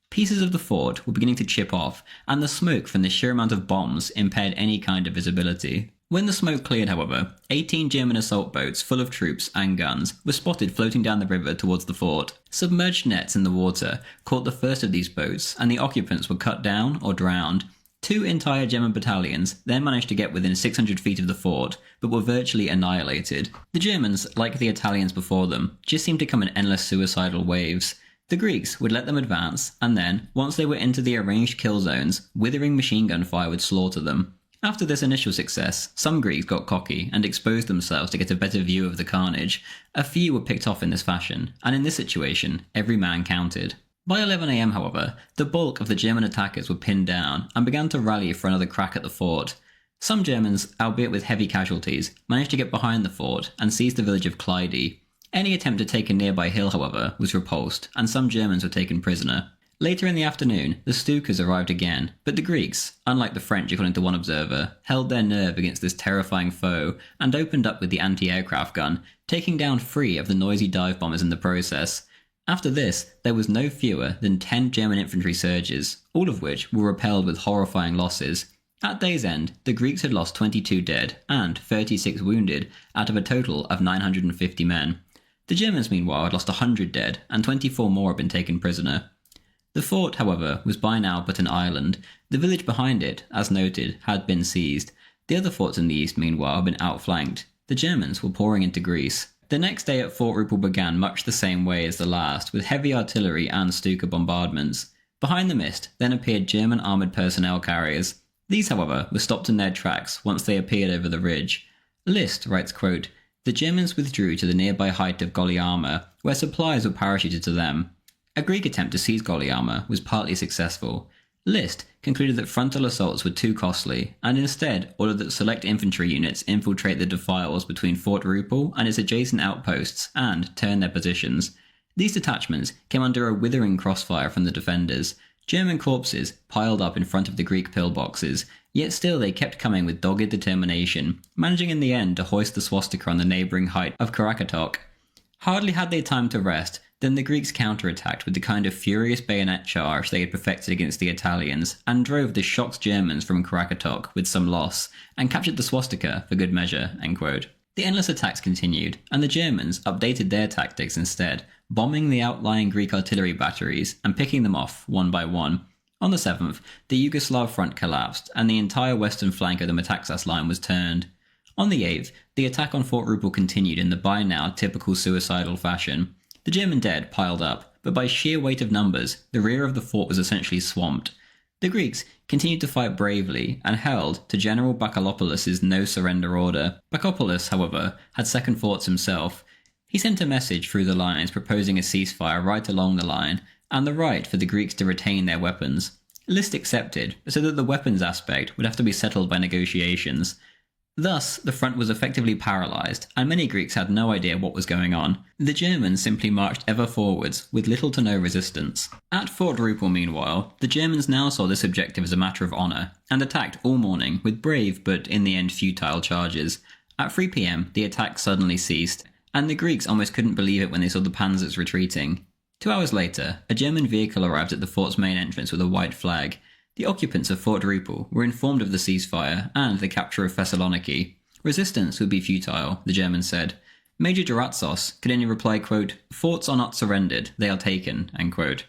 Pieces of the fort were beginning to chip off, and the smoke from the sheer amount of bombs impaired any kind of visibility. When the smoke cleared, however, 18 German assault boats full of troops and guns were spotted floating down the river towards the fort. Submerged nets in the water caught the first of these boats, and the occupants were cut down or drowned. 2 entire German battalions then managed to get within 600 feet of the fort, but were virtually annihilated. The Germans, like the Italians before them, just seemed to come in endless suicidal waves. The Greeks would let them advance, and then, once they were into the arranged kill zones, withering machine gun fire would slaughter them. After this initial success, some Greeks got cocky and exposed themselves to get a better view of the carnage. A few were picked off in this fashion, and in this situation, every man counted. By 11 AM, however, the bulk of the German attackers were pinned down and began to rally for another crack at the fort. Some Germans, albeit with heavy casualties, managed to get behind the fort and seize the village of Clyde. Any attempt to take a nearby hill, however, was repulsed, and some Germans were taken prisoner. Later in the afternoon, the Stukas arrived again, but the Greeks, unlike the French according to one observer, held their nerve against this terrifying foe and opened up with the anti-aircraft gun, taking down 3 of the noisy dive bombers in the process. After this, there was no fewer than 10 German infantry surges, all of which were repelled with horrifying losses. At day's end, the Greeks had lost 22 dead and 36 wounded out of a total of 950 men. The Germans, meanwhile, had lost 100 dead, and 24 more had been taken prisoner. The fort, however, was by now but an island. The village behind it, as noted, had been seized. The other forts in the east, meanwhile, had been outflanked. The Germans were pouring into Greece. The next day at Fort REUPLOAD began much the same way as the last, with heavy artillery and Stuka bombardments. Behind the mist then appeared German armoured personnel carriers. These, however, were stopped in their tracks once they appeared over the ridge. List writes, quote, "The Germans withdrew to the nearby height of Goliama, where supplies were parachuted to them. A Greek attempt to seize Goliama was partly successful. List concluded that frontal assaults were too costly, and instead ordered that select infantry units infiltrate the defiles between Fort REUPLOAD and its adjacent outposts and turn their positions. These detachments came under a withering crossfire from the defenders. German corpses piled up in front of the Greek pillboxes. Yet still they kept coming with dogged determination, managing in the end to hoist the swastika on the neighbouring height of Karakatok. Hardly had they time to rest, then the Greeks counterattacked with the kind of furious bayonet charge they had perfected against the Italians, and drove the shocked Germans from Karakatok with some loss, and captured the swastika for good measure." End quote. The endless attacks continued, and the Germans updated their tactics instead, bombing the outlying Greek artillery batteries and picking them off one by one. On the 7th, the Yugoslav front collapsed, and the entire western flank of the Metaxas line was turned. On the 8th, the attack on Fort Rupel continued in the by now typical suicidal fashion. The German dead piled up, but by sheer weight of numbers, the rear of the fort was essentially swamped. The Greeks continued to fight bravely and held to General Bakalopoulos' no-surrender order. Bakopoulos, however, had second thoughts himself. He sent a message through the lines proposing a ceasefire right along the line, and the right for the Greeks to retain their weapons. List accepted, so that the weapons aspect would have to be settled by negotiations. Thus, the front was effectively paralysed, and many Greeks had no idea what was going on. The Germans simply marched ever forwards, with little to no resistance. At Fort Rupel, meanwhile, the Germans now saw this objective as a matter of honour, and attacked all morning with brave but in the end futile charges. At 3 p.m, the attack suddenly ceased, and the Greeks almost couldn't believe it when they saw the panzers retreating. 2 hours later, a German vehicle arrived at the fort's main entrance with a white flag. The occupants of Fort Rupel were informed of the ceasefire and the capture of Thessaloniki. Resistance would be futile, the Germans said. Major Durazos could only reply, quote, "Forts are not surrendered, they are taken," end quote.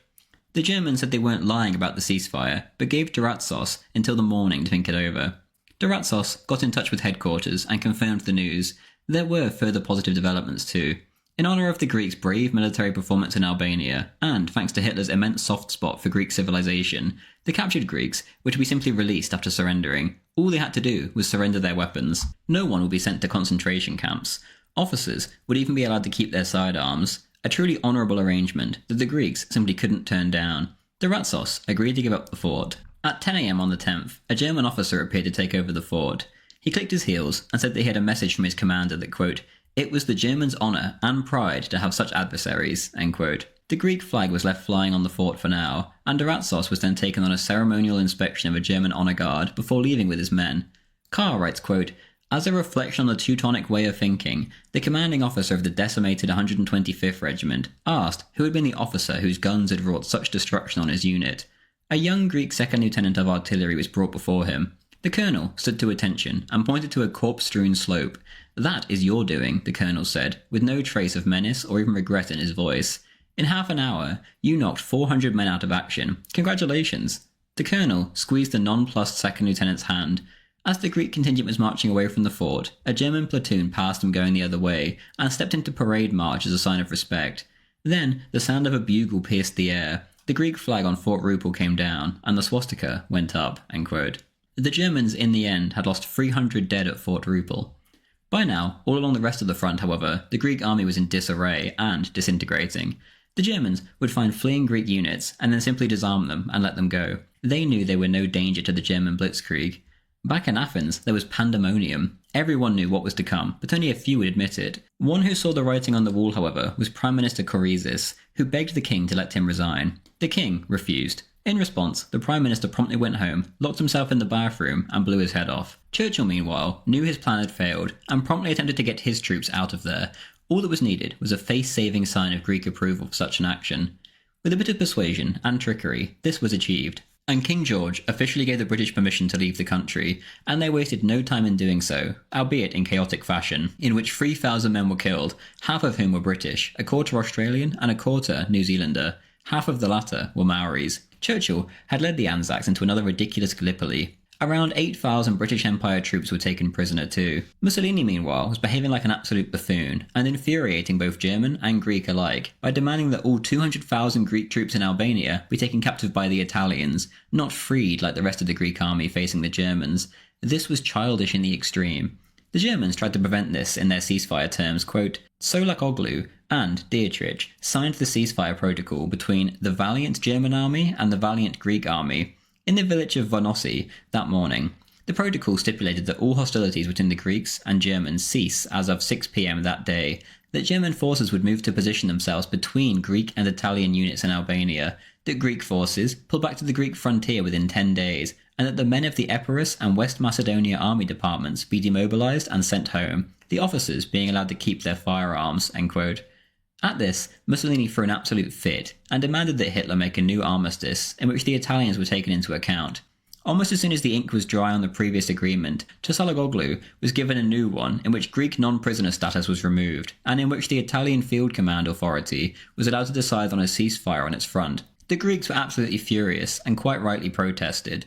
The Germans said they weren't lying about the ceasefire, but gave Durazos until the morning to think it over. Durazos got in touch with headquarters and confirmed the news. There were further positive developments too. In honour of the Greeks' brave military performance in Albania, and thanks to Hitler's immense soft spot for Greek civilization, the captured Greeks were to be simply released after surrendering. All they had to do was surrender their weapons. No one would be sent to concentration camps. Officers would even be allowed to keep their sidearms, a truly honourable arrangement that the Greeks simply couldn't turn down. Durazos agreed to give up the fort. At 10 a.m. on the 10th, a German officer appeared to take over the fort. He clicked his heels and said that he had a message from his commander that, quote, "It was the Germans' honour and pride to have such adversaries," end quote. The Greek flag was left flying on the fort for now, and Durazos was then taken on a ceremonial inspection of a German honour guard before leaving with his men. Carr writes, quote, "As a reflection on the Teutonic way of thinking, the commanding officer of the decimated 125th Regiment asked who had been the officer whose guns had wrought such destruction on his unit. A young Greek second lieutenant of artillery was brought before him. The colonel stood to attention and pointed to a corpse-strewn slope. 'That is your doing,' the colonel said, with no trace of menace or even regret in his voice. 'In half an hour, you knocked 400 men out of action. Congratulations.' The colonel squeezed the nonplussed second lieutenant's hand. As the Greek contingent was marching away from the fort, a German platoon passed him going the other way and stepped into parade march as a sign of respect. Then the sound of a bugle pierced the air. The Greek flag on Fort Rupel came down, and the swastika went up." End quote. The Germans, in the end, had lost 300 dead at Fort Rupel. By now, all along the rest of the front, however, the Greek army was in disarray and disintegrating. The Germans would find fleeing Greek units and then simply disarm them and let them go. They knew they were no danger to the German blitzkrieg. Back in Athens, there was pandemonium. Everyone knew what was to come, but only a few would admit it. One who saw the writing on the wall, however, was Prime Minister Korizis, who begged the king to let him resign. The king refused. In response, the Prime Minister promptly went home, locked himself in the bathroom, and blew his head off. Churchill, meanwhile, knew his plan had failed, and promptly attempted to get his troops out of there. All that was needed was a face-saving sign of Greek approval for such an action. With a bit of persuasion and trickery, this was achieved, and King George officially gave the British permission to leave the country, and they wasted no time in doing so, albeit in chaotic fashion, in which 3,000 men were killed, half of whom were British, a quarter Australian, and a quarter New Zealander. Half of the latter were Maoris. Churchill had led the Anzacs into another ridiculous Gallipoli. Around 8,000 British Empire troops were taken prisoner too. Mussolini, meanwhile, was behaving like an absolute buffoon, and infuriating both German and Greek alike, by demanding that all 200,000 Greek troops in Albania be taken captive by the Italians, not freed like the rest of the Greek army facing the Germans. This was childish in the extreme. The Germans tried to prevent this in their ceasefire terms, quote, "Solakoglu and Dietrich signed the ceasefire protocol between the valiant German army and the valiant Greek army in the village of Vonossi that morning. The protocol stipulated that all hostilities between the Greeks and Germans cease as of 6 p.m. that day, that German forces would move to position themselves between Greek and Italian units in Albania, that Greek forces pull back to the Greek frontier within 10 days, and that the men of the Epirus and West Macedonia army departments be demobilized and sent home, the officers being allowed to keep their firearms, end quote. At this, Mussolini threw an absolute fit and demanded that Hitler make a new armistice in which the Italians were taken into account. Almost as soon as the ink was dry on the previous agreement, Tosalogoglu was given a new one in which Greek non-prisoner status was removed, and in which the Italian Field Command Authority was allowed to decide on a ceasefire on its front. The Greeks were absolutely furious and quite rightly protested.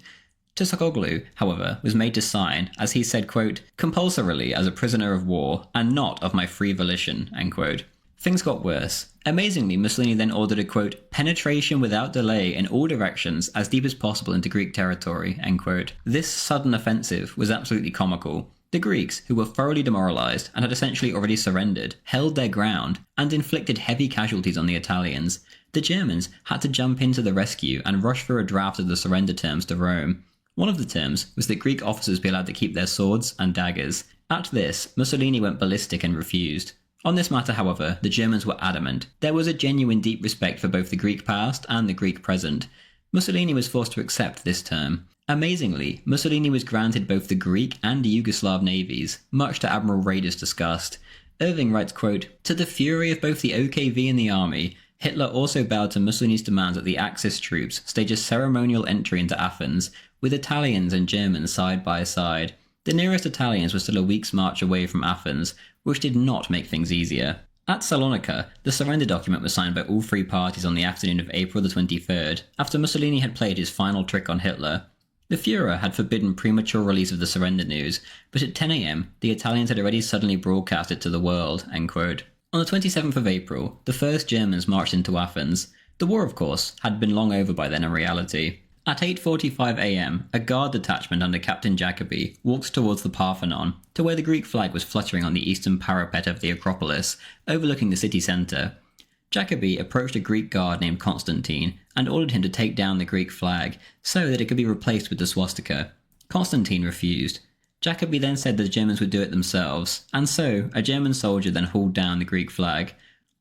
Tosalogoglu, however, was made to sign, as he said, quote, compulsorily as a prisoner of war and not of my free volition, end quote. Things got worse. Amazingly, Mussolini then ordered a, quote, penetration without delay in all directions as deep as possible into Greek territory, end quote. This sudden offensive was absolutely comical. The Greeks, who were thoroughly demoralized and had essentially already surrendered, held their ground and inflicted heavy casualties on the Italians. The Germans had to jump into the rescue and rush through a draft of the surrender terms to Rome. One of the terms was that Greek officers be allowed to keep their swords and daggers. At this, Mussolini went ballistic and refused. On this matter, however, the Germans were adamant. There was a genuine deep respect for both the Greek past and the Greek present. Mussolini was forced to accept this term. Amazingly, Mussolini was granted both the Greek and Yugoslav navies, much to Admiral Rader's disgust. Irving writes, quote, to the fury of both the OKV and the army, Hitler also bowed to Mussolini's demands that the Axis troops stage a ceremonial entry into Athens, with Italians and Germans side by side. The nearest Italians were still a week's march away from Athens, which did not make things easier. At Salonika, the surrender document was signed by all three parties on the afternoon of April the 23rd, after Mussolini had played his final trick on Hitler. The Führer had forbidden premature release of the surrender news, but at 10 a.m, the Italians had already suddenly broadcast it to the world, end quote. On the 27th of April, the first Germans marched into Athens. The war, of course, had been long over by then in reality. At 8:45 a.m, a guard detachment under Captain Jacobi walked towards the Parthenon, to where the Greek flag was fluttering on the eastern parapet of the Acropolis, overlooking the city centre. Jacobi approached a Greek guard named Constantine and ordered him to take down the Greek flag, so that it could be replaced with the swastika. Constantine refused. Jacobi then said the Germans would do it themselves, and so a German soldier then hauled down the Greek flag.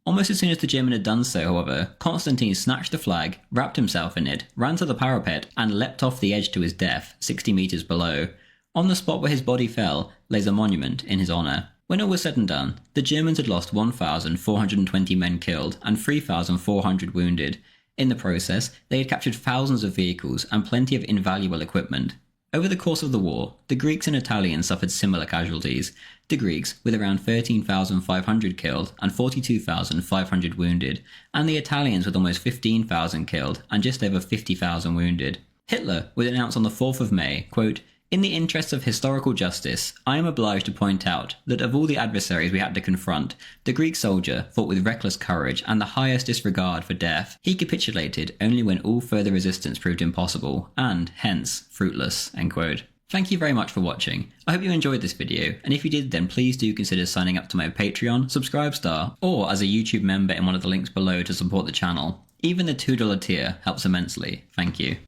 Almost as soon as the German had done so, however, Constantine snatched the flag, wrapped himself in it, ran to the parapet, and leapt off the edge to his death, 60 metres below. On the spot where his body fell lays a monument in his honour. When all was said and done, the Germans had lost 1,420 men killed and 3,400 wounded. In the process, they had captured thousands of vehicles and plenty of invaluable equipment. Over the course of the war, the Greeks and Italians suffered similar casualties. The Greeks with around 13,500 killed and 42,500 wounded, and the Italians with almost 15,000 killed and just over 50,000 wounded. Hitler would announce on the 4th of May, quote, in the interests of historical justice, I am obliged to point out that of all the adversaries we had to confront, the Greek soldier fought with reckless courage and the highest disregard for death. He capitulated only when all further resistance proved impossible, and, hence, fruitless, end quote. Thank you very much for watching. I hope you enjoyed this video, and if you did then please do consider signing up to my Patreon, Subscribe Star, or as a YouTube member in one of the links below to support the channel. Even the $2 tier helps immensely. Thank you.